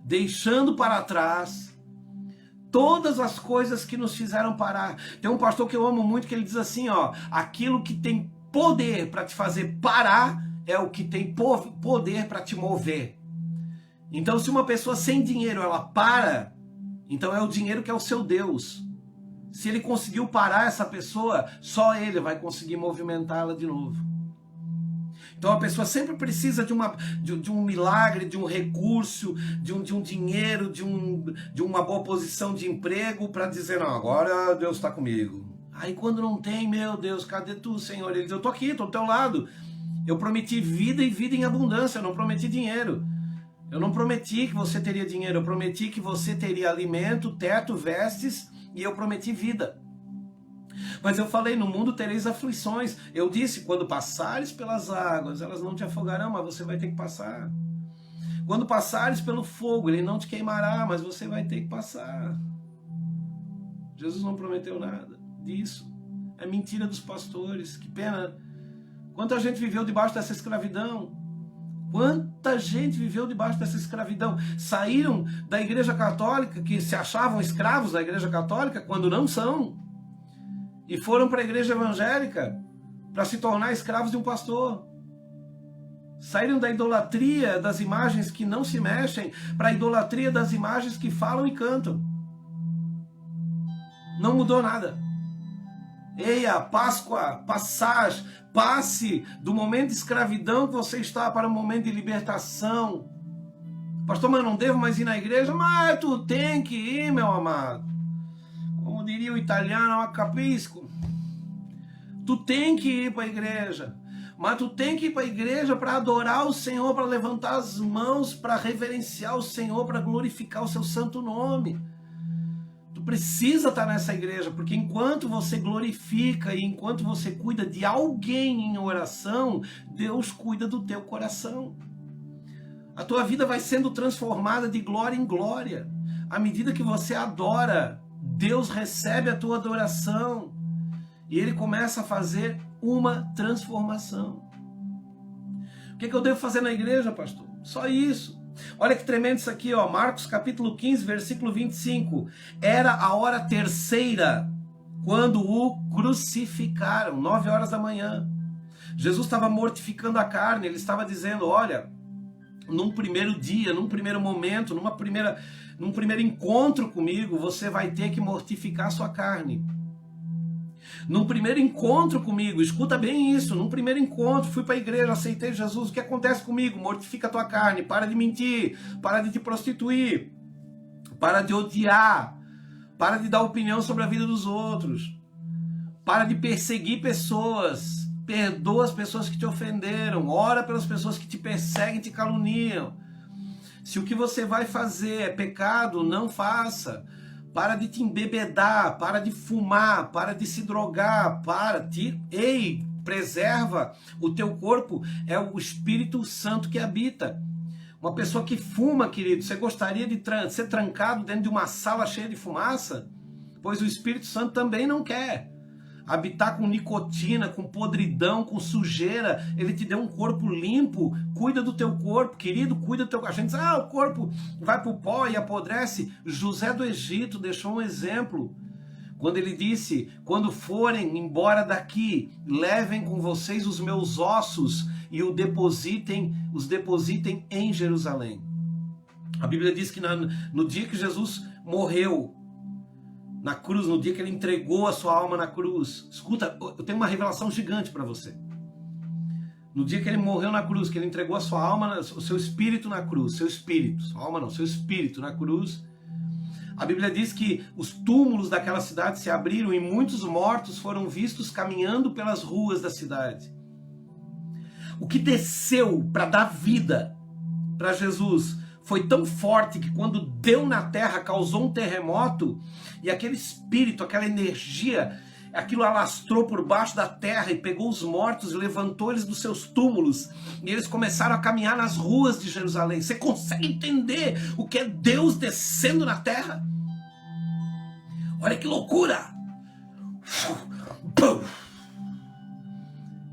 Deixando para trás todas as coisas que nos fizeram parar. Tem um pastor que eu amo muito que ele diz assim, ó, aquilo que tem poder para te fazer parar é o que tem poder para te mover. Então, se uma pessoa sem dinheiro ela para, então é o dinheiro que é o seu Deus. Se ele conseguiu parar essa pessoa, só ele vai conseguir movimentá-la de novo. Então a pessoa sempre precisa de um milagre, de um recurso, de um dinheiro, de uma boa posição de emprego para dizer, não, agora Deus está comigo. Aí quando não tem, meu Deus, cadê tu, Senhor? Ele diz, eu estou aqui, estou do teu lado. Eu prometi vida e vida em abundância, eu não prometi dinheiro. Eu não prometi que você teria dinheiro, eu prometi que você teria alimento, teto, vestes, e eu prometi vida. Mas eu falei, no mundo tereis aflições. Eu disse, quando passares pelas águas, elas não te afogarão, mas você vai ter que passar. Quando passares pelo fogo, ele não te queimará, mas você vai ter que passar. Jesus não prometeu nada disso. É mentira dos pastores, que pena. Quanta gente viveu debaixo dessa escravidão? Quanta gente viveu debaixo dessa escravidão? Saíram da igreja católica, que se achavam escravos da igreja católica, quando não são, e foram para a igreja evangélica para se tornar escravos de um pastor. Saíram da idolatria das imagens que não se mexem para a idolatria das imagens que falam e cantam. Não mudou nada. Eia, Páscoa, passagem, passe do momento de escravidão que você está para o momento de libertação. Pastor, mas eu não devo mais ir na igreja? Mas tu tem que ir, meu amado. Como diria o italiano, capisco. Tu tem que ir para a igreja. Mas tu tem que ir para a igreja para adorar o Senhor, para levantar as mãos, para reverenciar o Senhor, para glorificar o seu santo nome. Tu precisa estar nessa igreja, porque enquanto você glorifica e enquanto você cuida de alguém em oração, Deus cuida do teu coração. A tua vida vai sendo transformada de glória em glória. À medida que você adora, Deus recebe a tua adoração e Ele começa a fazer uma transformação. O que eu devo fazer na igreja, pastor? Só isso. Olha que tremendo isso aqui, ó. Marcos capítulo 15, versículo 25. Era a hora terceira, quando o crucificaram, 9 horas da manhã. Jesus estava mortificando a carne, ele estava dizendo, olha, num primeiro dia, num primeiro momento, num primeiro encontro comigo, você vai ter que mortificar a sua carne. Num primeiro encontro comigo, escuta bem isso, num primeiro encontro, fui para a igreja, aceitei Jesus, o que acontece comigo? Mortifica a tua carne, para de mentir, para de te prostituir, para de odiar, para de dar opinião sobre a vida dos outros, para de perseguir pessoas, perdoa as pessoas que te ofenderam, ora pelas pessoas que te perseguem e te caluniam. Se o que você vai fazer é pecado, não faça. Para de te embebedar, para de fumar, para de se drogar, preserva o teu corpo, é o Espírito Santo que habita. Uma pessoa que fuma, querido, você gostaria de ser trancado dentro de uma sala cheia de fumaça? Pois o Espírito Santo também não quer. Habitar com nicotina, com podridão, com sujeira. Ele te deu um corpo limpo. Cuida do teu corpo, querido, cuida do teu corpo. A gente diz, o corpo vai para o pó e apodrece. José do Egito deixou um exemplo. Quando ele disse, quando forem embora daqui, levem com vocês os meus ossos e os depositem em Jerusalém. A Bíblia diz que no dia que Jesus morreu, na cruz, no dia que ele entregou a sua alma na cruz. Escuta, eu tenho uma revelação gigante para você. No dia que ele morreu na cruz, que ele entregou a sua alma, o seu espírito na cruz, seu espírito na cruz, a Bíblia diz que os túmulos daquela cidade se abriram e muitos mortos foram vistos caminhando pelas ruas da cidade. O que desceu para dar vida para Jesus foi tão forte que quando deu na terra, causou um terremoto, e aquele espírito, aquela energia, aquilo alastrou por baixo da terra e pegou os mortos e levantou eles dos seus túmulos, e eles começaram a caminhar nas ruas de Jerusalém. Você consegue entender o que é Deus descendo na terra? Olha que loucura!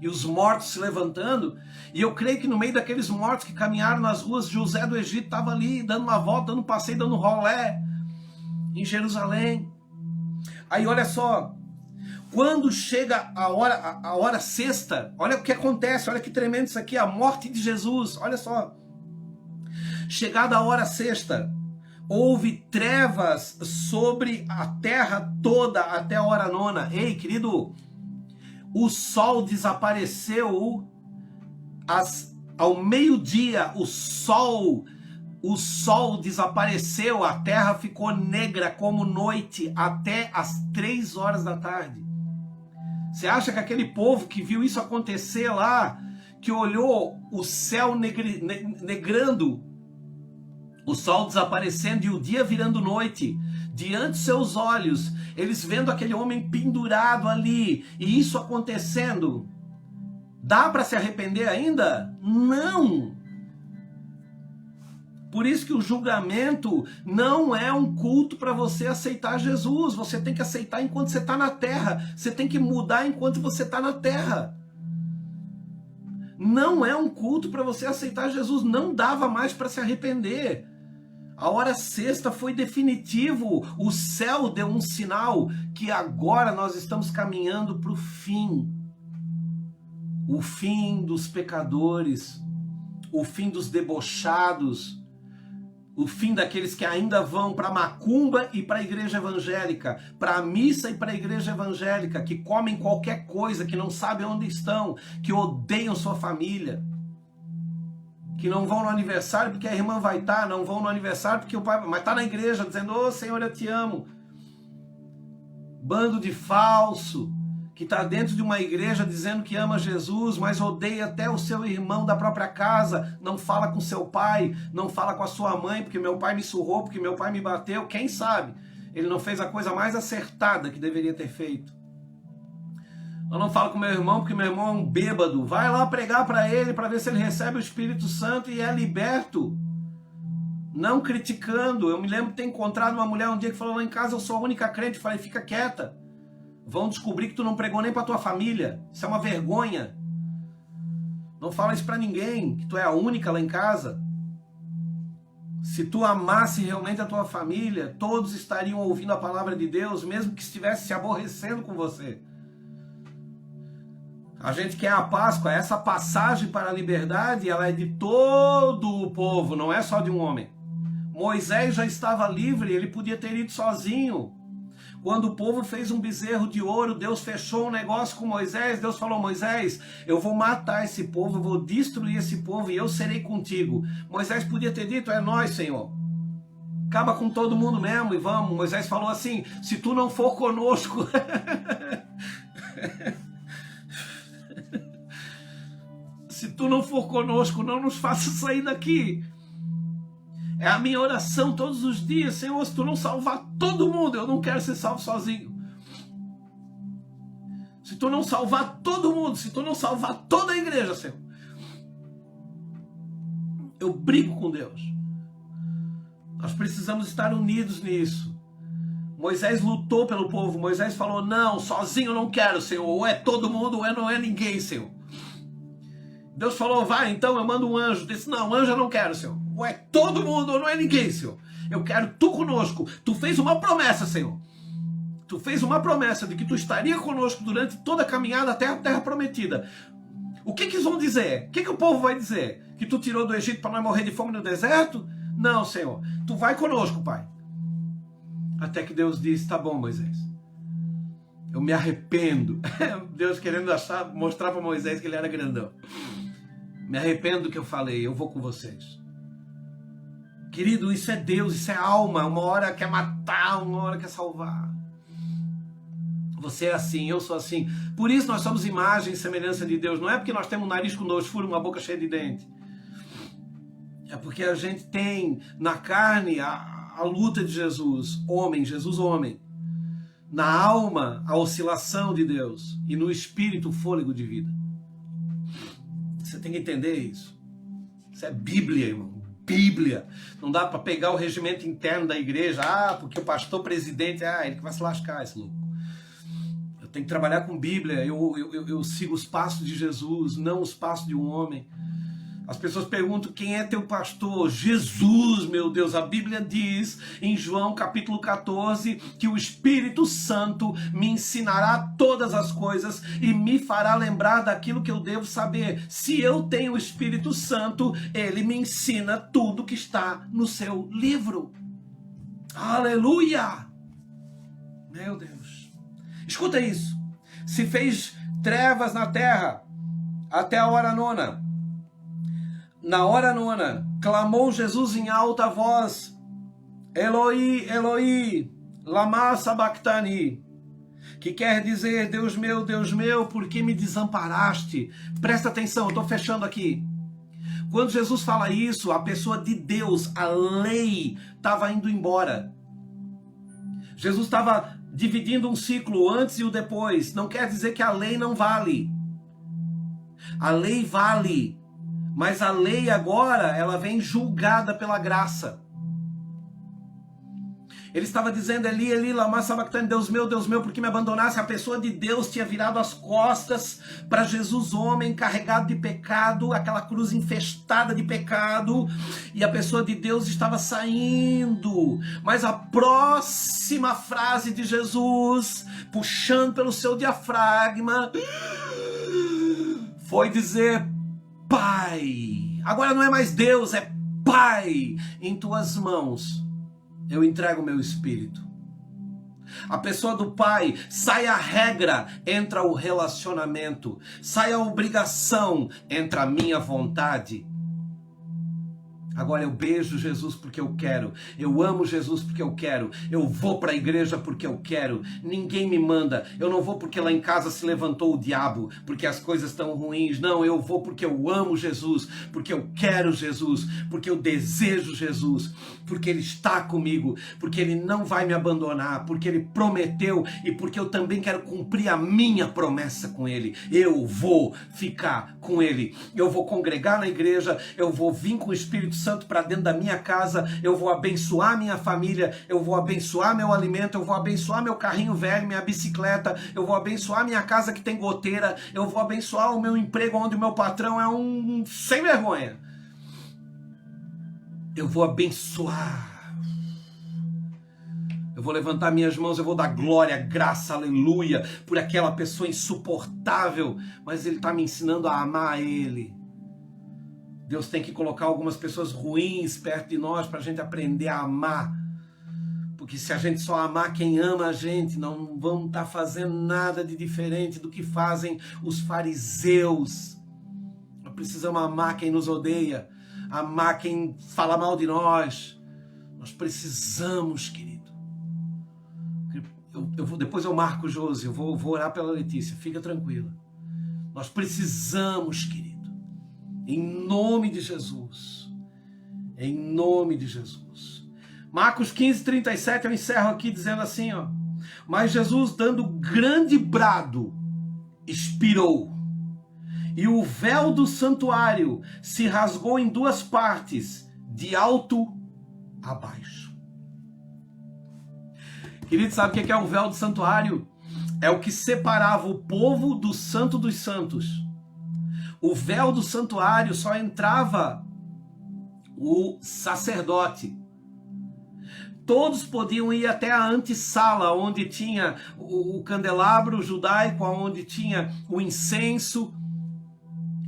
E os mortos se levantando, e eu creio que no meio daqueles mortos que caminharam nas ruas, José do Egito estava ali, dando uma volta, dando um passeio, dando um rolé, em Jerusalém. Aí olha só, quando chega a hora sexta, olha o que acontece, olha que tremendo isso aqui, a morte de Jesus, olha só. Chegada a hora sexta, houve trevas sobre a terra toda até a hora nona. Ei, querido, o sol desapareceu ao meio-dia, o sol desapareceu, a terra ficou negra como noite até as 3 horas da tarde. Você acha que aquele povo que viu isso acontecer lá, que olhou o céu negrando, o sol desaparecendo e o dia virando noite, diante de seus olhos, eles vendo aquele homem pendurado ali, e isso acontecendo. Dá para se arrepender ainda? Não! Por isso que o julgamento não é um culto para você aceitar Jesus. Você tem que aceitar enquanto você está na terra. Você tem que mudar enquanto você está na terra. Não é um culto para você aceitar Jesus. Não dava mais para se arrepender. A hora sexta foi definitivo. O céu deu um sinal que agora nós estamos caminhando para o fim. O fim dos pecadores. O fim dos debochados. O fim daqueles que ainda vão para a macumba e para a igreja evangélica, para a missa e para a igreja evangélica, que comem qualquer coisa, que não sabem onde estão, que odeiam sua família, que não vão no aniversário porque a irmã vai estar, não vão no aniversário porque o pai, mas está na igreja dizendo, ô Senhor, eu te amo. Bando de falso, que está dentro de uma igreja dizendo que ama Jesus, mas odeia até o seu irmão da própria casa, não fala com seu pai, não fala com a sua mãe, porque meu pai me surrou, porque meu pai me bateu, quem sabe? Ele não fez a coisa mais acertada que deveria ter feito. Eu não falo com meu irmão, porque meu irmão é um bêbado, vai lá pregar para ele, para ver se ele recebe o Espírito Santo e é liberto. Não criticando. Eu me lembro de ter encontrado uma mulher um dia que falou, lá em casa eu sou a única crente, eu falei, fica quieta. Vão descobrir que tu não pregou nem para tua família. Isso é uma vergonha. Não fala isso para ninguém, que tu é a única lá em casa. Se tu amasse realmente a tua família, todos estariam ouvindo a palavra de Deus, mesmo que estivesse se aborrecendo com você. A gente quer a Páscoa, essa passagem para a liberdade, ela é de todo o povo, não é só de um homem. Moisés já estava livre, ele podia ter ido sozinho. Quando o povo fez um bezerro de ouro, Deus fechou um negócio com Moisés. Deus falou, Moisés, eu vou matar esse povo, eu vou destruir esse povo e eu serei contigo. Moisés podia ter dito, é nós, Senhor. Acaba com todo mundo mesmo e vamos. Moisés falou assim, se tu não for conosco... se tu não for conosco, não nos faça sair daqui. É a minha oração todos os dias, Senhor, se tu não salvar todo mundo, eu não quero ser salvo sozinho. Se tu não salvar todo mundo, se tu não salvar toda a igreja, Senhor, eu brigo com Deus. Nós precisamos estar unidos nisso. Moisés lutou pelo povo, Moisés falou, não, sozinho eu não quero, Senhor, ou é todo mundo ou não é ninguém, Senhor. Deus falou, vai, então eu mando um anjo. Disse, não, anjo eu não quero, Senhor. Ou é todo mundo ou não é ninguém, Senhor. Eu quero tu conosco. Tu fez uma promessa, Senhor. Tu fez uma promessa de que tu estaria conosco durante toda a caminhada até a terra prometida. O que eles vão dizer? O que o povo vai dizer? Que tu tirou do Egito para nós morrer de fome no deserto? Não, Senhor. Tu vai conosco, Pai. Até que Deus disse, tá bom, Moisés. Eu me arrependo. Deus querendo mostrar para Moisés que ele era grandão. Me arrependo do que eu falei, eu vou com vocês. Querido, isso é Deus, isso é alma. Uma hora quer matar, uma hora quer salvar. Você é assim, eu sou assim. Por isso nós somos imagem e semelhança de Deus. Não é porque nós temos um nariz com 2 furos, uma boca cheia de dente. É porque a gente tem na carne a luta de Jesus, homem, Jesus homem. Na alma, a oscilação de Deus. E no espírito, o fôlego de vida. Você tem que entender isso. Isso é Bíblia, irmão. Bíblia. Não dá para pegar o regimento interno da igreja. Ah, porque o pastor presidente, ele que vai se lascar, esse louco. Eu tenho que trabalhar com Bíblia. Eu sigo os passos de Jesus, não os passos de um homem. As pessoas perguntam, quem é teu pastor? Jesus, meu Deus. A Bíblia diz em João capítulo 14 que o Espírito Santo me ensinará todas as coisas e me fará lembrar daquilo que eu devo saber. Se eu tenho o Espírito Santo, ele me ensina tudo que está no seu livro. Aleluia! Meu Deus. Escuta isso. Se fez trevas na terra até a hora 9. Na hora 9, clamou Jesus em alta voz, Eloi, Eloi, lama sabachthani, que quer dizer, Deus meu, por que me desamparaste? Presta atenção, eu estou fechando aqui. Quando Jesus fala isso, a pessoa de Deus, a lei, estava indo embora. Jesus estava dividindo um ciclo, antes e o depois. Não quer dizer que a lei não vale. A lei vale, mas a lei agora, ela vem julgada pela graça. Ele estava dizendo, Eli, Eli, lama sabachthani, Deus meu, por que me abandonasse? A pessoa de Deus tinha virado as costas para Jesus, homem, carregado de pecado, aquela cruz infestada de pecado, e a pessoa de Deus estava saindo. Mas a próxima frase de Jesus, puxando pelo seu diafragma, foi dizer, Pai, agora não é mais Deus, é Pai, em tuas mãos eu entrego o meu espírito. A pessoa do Pai, sai a regra, entra o relacionamento, sai a obrigação, entra a minha vontade. Agora eu beijo Jesus porque eu quero, eu amo Jesus porque eu quero, eu vou para a igreja porque eu quero, ninguém me manda, eu não vou porque lá em casa se levantou o diabo, porque as coisas estão ruins, não, eu vou porque eu amo Jesus, porque eu quero Jesus, porque eu desejo Jesus, porque Ele está comigo, porque Ele não vai me abandonar, porque Ele prometeu e porque eu também quero cumprir a minha promessa com Ele. Eu vou ficar com Ele, eu vou congregar na igreja, eu vou vir com o Espírito Santo para dentro da minha casa, eu vou abençoar minha família, eu vou abençoar meu alimento, eu vou abençoar meu carrinho velho, minha bicicleta, eu vou abençoar minha casa que tem goteira, eu vou abençoar o meu emprego onde o meu patrão é um sem vergonha. Eu vou abençoar. Eu vou levantar minhas mãos, eu vou dar glória, graça, aleluia, por aquela pessoa insuportável, mas Ele está me ensinando a amar Ele. Deus tem que colocar algumas pessoas ruins perto de nós para a gente aprender a amar. Porque se a gente só amar quem ama a gente, não vamos estar fazendo nada de diferente do que fazem os fariseus. Nós precisamos amar quem nos odeia, amar quem fala mal de nós. Nós precisamos, querido. Depois eu marco o Josi, eu vou orar pela Letícia, fica tranquila. Nós precisamos, querido. Em nome de Jesus. Em nome de Jesus. Marcos 15:37, eu encerro aqui dizendo assim, ó. Mas Jesus, dando grande brado, expirou. E o véu do santuário se rasgou em duas partes, de alto a baixo. Querido, sabe o que é o véu do santuário? É o que separava o povo do santo dos santos. O véu do santuário só entrava o sacerdote. Todos podiam ir até a antessala, onde tinha o candelabro judaico, onde tinha o incenso.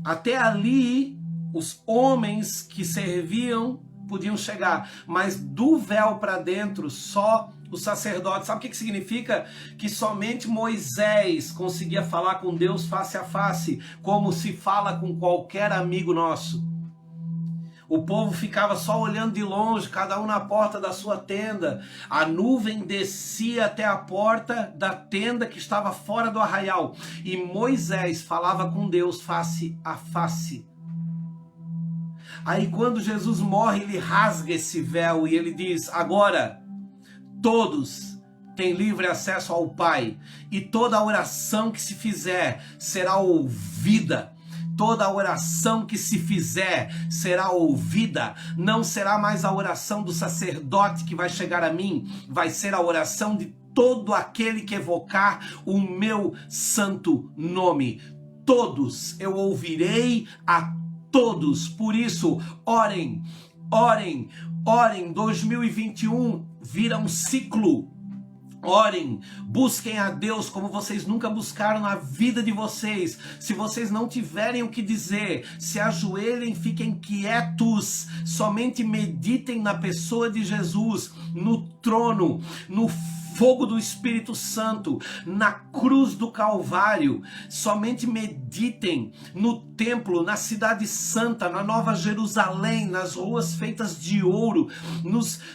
Até ali, os homens que serviam podiam chegar. Mas do véu para dentro, só o sacerdote. Sabe o que significa? Que somente Moisés conseguia falar com Deus face a face, como se fala com qualquer amigo nosso. O povo ficava só olhando de longe, cada um na porta da sua tenda. A nuvem descia até a porta da tenda que estava fora do arraial. E Moisés falava com Deus face a face. Aí quando Jesus morre, ele rasga esse véu e ele diz, agora todos têm livre acesso ao Pai, e toda oração que se fizer será ouvida. Toda oração que se fizer será ouvida. Não será mais a oração do sacerdote que vai chegar a mim, vai ser a oração de todo aquele que evocar o meu santo nome. Todos, eu ouvirei a todos. Por isso, orem, orem, orem. 2021 vira um ciclo. Orem, busquem a Deus como vocês nunca buscaram na vida de vocês. Se vocês não tiverem o que dizer, se ajoelhem, fiquem quietos, somente meditem na pessoa de Jesus, no trono, no fogo do Espírito Santo na cruz do Calvário. Somente meditem no templo, na cidade santa, na Nova Jerusalém, nas ruas feitas de ouro,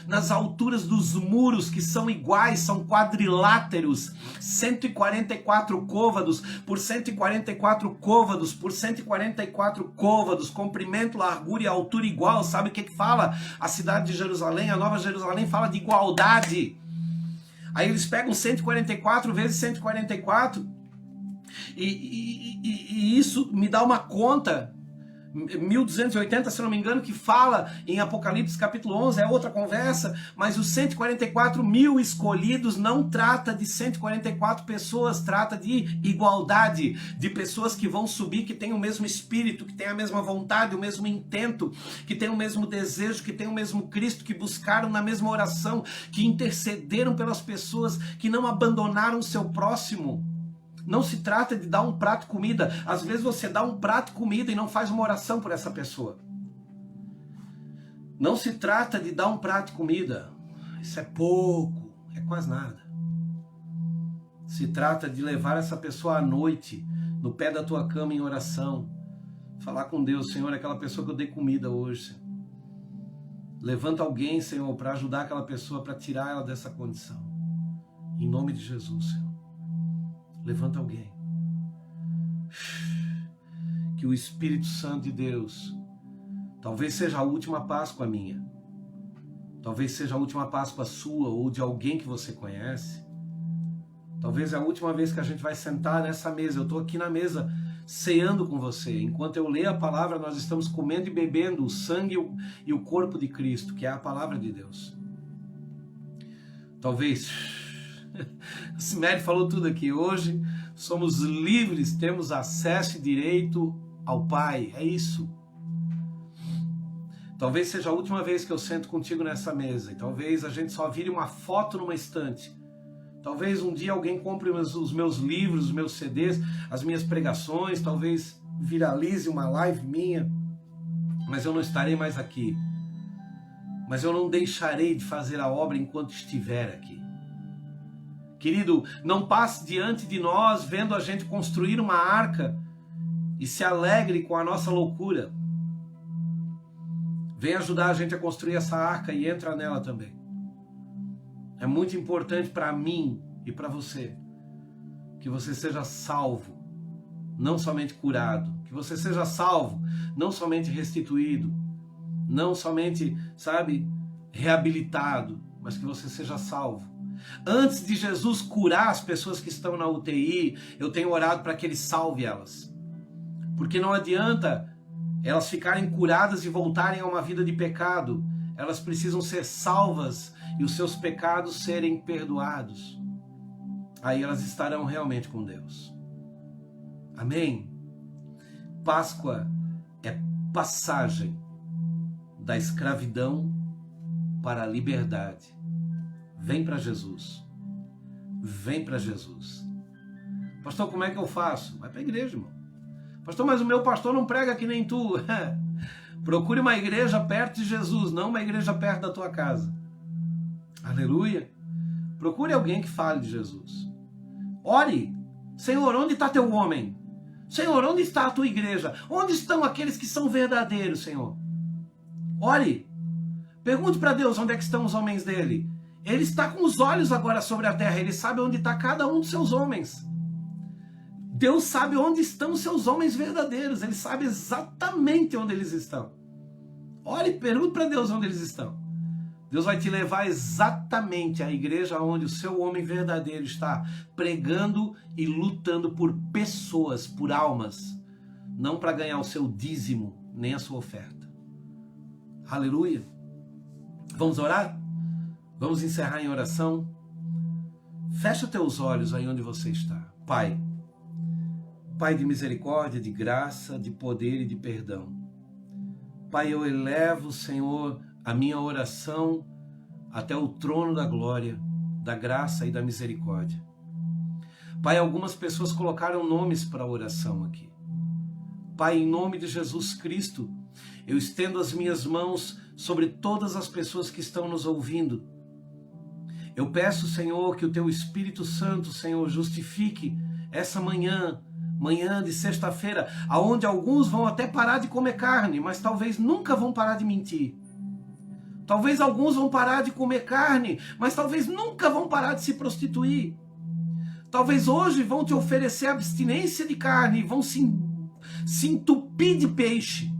nas alturas dos muros que são iguais, são quadriláteros, 144 côvados por 144 côvados por 144 côvados, comprimento, largura e altura igual. Sabe o que fala? A cidade de Jerusalém, a Nova Jerusalém, fala de igualdade. Aí eles pegam 144 vezes 144 e isso me dá uma conta, 1280, se não me engano, que fala em Apocalipse capítulo 11, é outra conversa, mas os 144 mil escolhidos não trata de 144 pessoas, trata de igualdade, de pessoas que vão subir, que têm o mesmo espírito, que têm a mesma vontade, o mesmo intento, que têm o mesmo desejo, que têm o mesmo Cristo, que buscaram na mesma oração, que intercederam pelas pessoas, que não abandonaram o seu próximo. Não se trata de dar um prato de comida. Às vezes você dá um prato de comida e não faz uma oração por essa pessoa. Não se trata de dar um prato de comida. Isso é pouco, é quase nada. Se trata de levar essa pessoa à noite, no pé da tua cama em oração. Falar com Deus: Senhor, aquela pessoa que eu dei comida hoje, Senhor. Levanta alguém, Senhor, para ajudar aquela pessoa, para tirar ela dessa condição. Em nome de Jesus, Senhor. Levanta alguém. Que o Espírito Santo de Deus, talvez seja a última Páscoa minha, talvez seja a última Páscoa sua ou de alguém que você conhece, talvez é a última vez que a gente vai sentar nessa mesa. Eu estou aqui na mesa ceando com você. Enquanto eu leio a palavra, nós estamos comendo e bebendo o sangue e o corpo de Cristo, que é a palavra de Deus. Talvez... Simério falou tudo aqui. Hoje somos livres, temos acesso e direito ao Pai. É isso. Talvez seja a última vez que eu sento contigo nessa mesa. E talvez a gente só vire uma foto numa estante. Talvez um dia alguém compre os meus livros, os meus CDs, as minhas pregações. Talvez viralize uma live minha. Mas eu não estarei mais aqui. Mas eu não deixarei de fazer a obra enquanto estiver aqui. Querido, não passe diante de nós vendo a gente construir uma arca e se alegre com a nossa loucura. Vem ajudar a gente a construir essa arca e entra nela também. É muito importante para mim e para você que você seja salvo, não somente curado, que você seja salvo, não somente restituído, não somente, reabilitado, mas que você seja salvo. Antes de Jesus curar as pessoas que estão na UTI, eu tenho orado para que Ele salve elas. Porque não adianta elas ficarem curadas e voltarem a uma vida de pecado. Elas precisam ser salvas e os seus pecados serem perdoados. Aí elas estarão realmente com Deus. Amém? Páscoa é passagem da escravidão para a liberdade. Vem para Jesus. Vem para Jesus. Pastor, como é que eu faço? Vai para a igreja, irmão. Pastor, mas o meu pastor não prega que nem tu. Procure uma igreja perto de Jesus, não uma igreja perto da tua casa. Aleluia. Procure alguém que fale de Jesus. Ore. Senhor, onde está teu homem? Senhor, onde está a tua igreja? Onde estão aqueles que são verdadeiros, Senhor? Ore. Pergunte para Deus onde é que estão os homens dele. Ele está com os olhos agora sobre a terra. Ele sabe onde está cada um dos seus homens. Deus sabe onde estão os seus homens verdadeiros. Ele sabe exatamente onde eles estão. Ore, pergunte para Deus onde eles estão. Deus vai te levar exatamente à igreja onde o seu homem verdadeiro está, pregando e lutando por pessoas, por almas. Não para ganhar o seu dízimo, nem a sua oferta. Aleluia. Vamos orar? Vamos encerrar em oração? Fecha teus olhos aí onde você está. Pai. Pai de misericórdia, de graça, de poder e de perdão. Pai, eu elevo, Senhor, a minha oração até o trono da glória, da graça e da misericórdia. Pai, algumas pessoas colocaram nomes para a oração aqui. Pai, em nome de Jesus Cristo, eu estendo as minhas mãos sobre todas as pessoas que estão nos ouvindo. Eu peço, Senhor, que o teu Espírito Santo, Senhor, justifique essa manhã de sexta-feira, aonde alguns vão até parar de comer carne, mas talvez nunca vão parar de mentir. Talvez alguns vão parar de comer carne, mas talvez nunca vão parar de se prostituir. Talvez hoje vão te oferecer abstinência de carne, vão se entupir de peixe,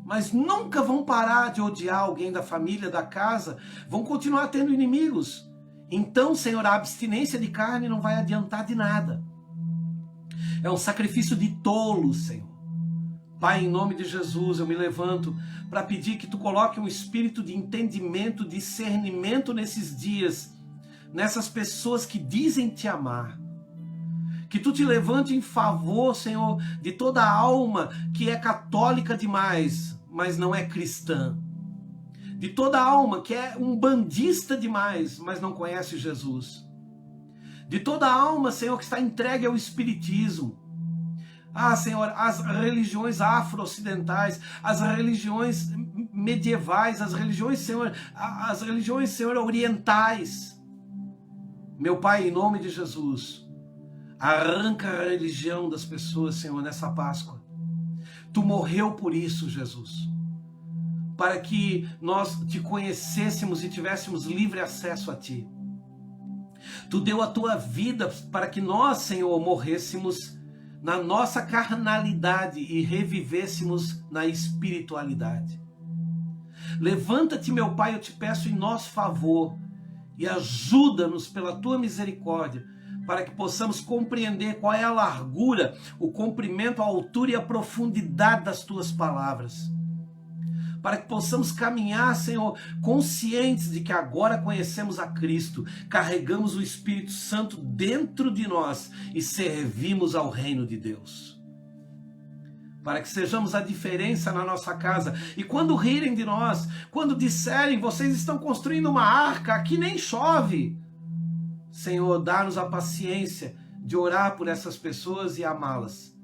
mas nunca vão parar de odiar alguém da família, da casa, vão continuar tendo inimigos. Então, Senhor, a abstinência de carne não vai adiantar de nada. É um sacrifício de tolo, Senhor. Pai, em nome de Jesus, eu me levanto para pedir que tu coloque um espírito de entendimento, discernimento nesses dias, nessas pessoas que dizem te amar. Que tu te levante em favor, Senhor, de toda alma que é católica demais, mas não é cristã. De toda alma que é um bandista demais, mas não conhece Jesus. De toda alma, Senhor, que está entregue ao espiritismo. Ah, Senhor, as religiões afro-ocidentais, as religiões medievais, as religiões, Senhor, orientais. Meu Pai, em nome de Jesus, arranca a religião das pessoas, Senhor, nessa Páscoa. Tu morreu por isso, Jesus, para que nós te conhecêssemos e tivéssemos livre acesso a ti. Tu deu a tua vida para que nós, Senhor, morrêssemos na nossa carnalidade e revivêssemos na espiritualidade. Levanta-te, meu Pai, eu te peço em nosso favor e ajuda-nos pela tua misericórdia para que possamos compreender qual é a largura, o comprimento, a altura e a profundidade das tuas palavras. Para que possamos caminhar, Senhor, conscientes de que agora conhecemos a Cristo, carregamos o Espírito Santo dentro de nós e servimos ao reino de Deus. Para que sejamos a diferença na nossa casa. E quando rirem de nós, quando disserem, vocês estão construindo uma arca, aqui nem chove. Senhor, dá-nos a paciência de orar por essas pessoas e amá-las,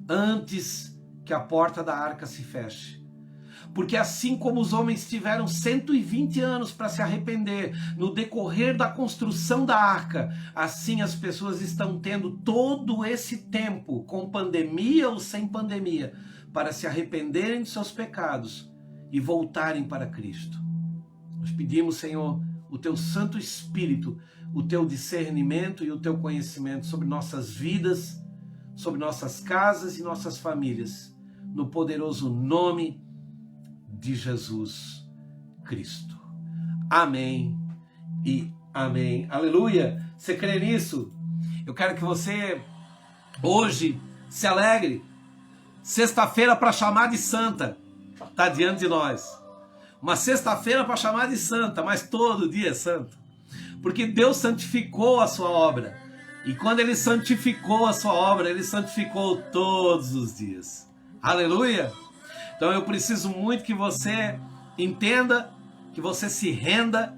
antes que a porta da arca se feche. Porque assim como os homens tiveram 120 anos para se arrepender no decorrer da construção da arca, assim as pessoas estão tendo todo esse tempo, com pandemia ou sem pandemia, para se arrependerem de seus pecados e voltarem para Cristo. Nós pedimos, Senhor, o teu Santo Espírito, o teu discernimento e o teu conhecimento sobre nossas vidas, sobre nossas casas e nossas famílias, no poderoso nome de Jesus Cristo. Amém e amém. Aleluia! Você crê nisso? Eu quero que você hoje se alegre. Sexta-feira para chamar de santa está diante de nós. Uma sexta-feira para chamar de santa, mas todo dia é santo. Porque Deus santificou a sua obra. E quando Ele santificou a sua obra, Ele santificou todos os dias. Aleluia! Então eu preciso muito que você entenda, que você se renda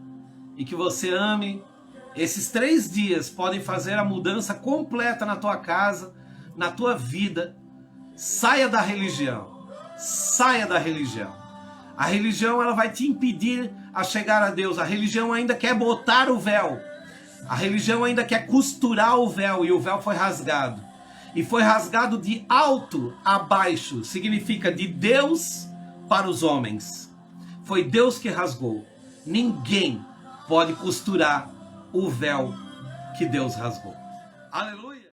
e que você ame. Esses 3 dias podem fazer a mudança completa na tua casa, na tua vida. Saia da religião. Saia da religião. A religião, ela vai te impedir a chegar a Deus. A religião ainda quer botar o véu. A religião ainda quer costurar o véu e o véu foi rasgado. E foi rasgado de alto a baixo, significa de Deus para os homens. Foi Deus que rasgou. Ninguém pode costurar o véu que Deus rasgou. Aleluia!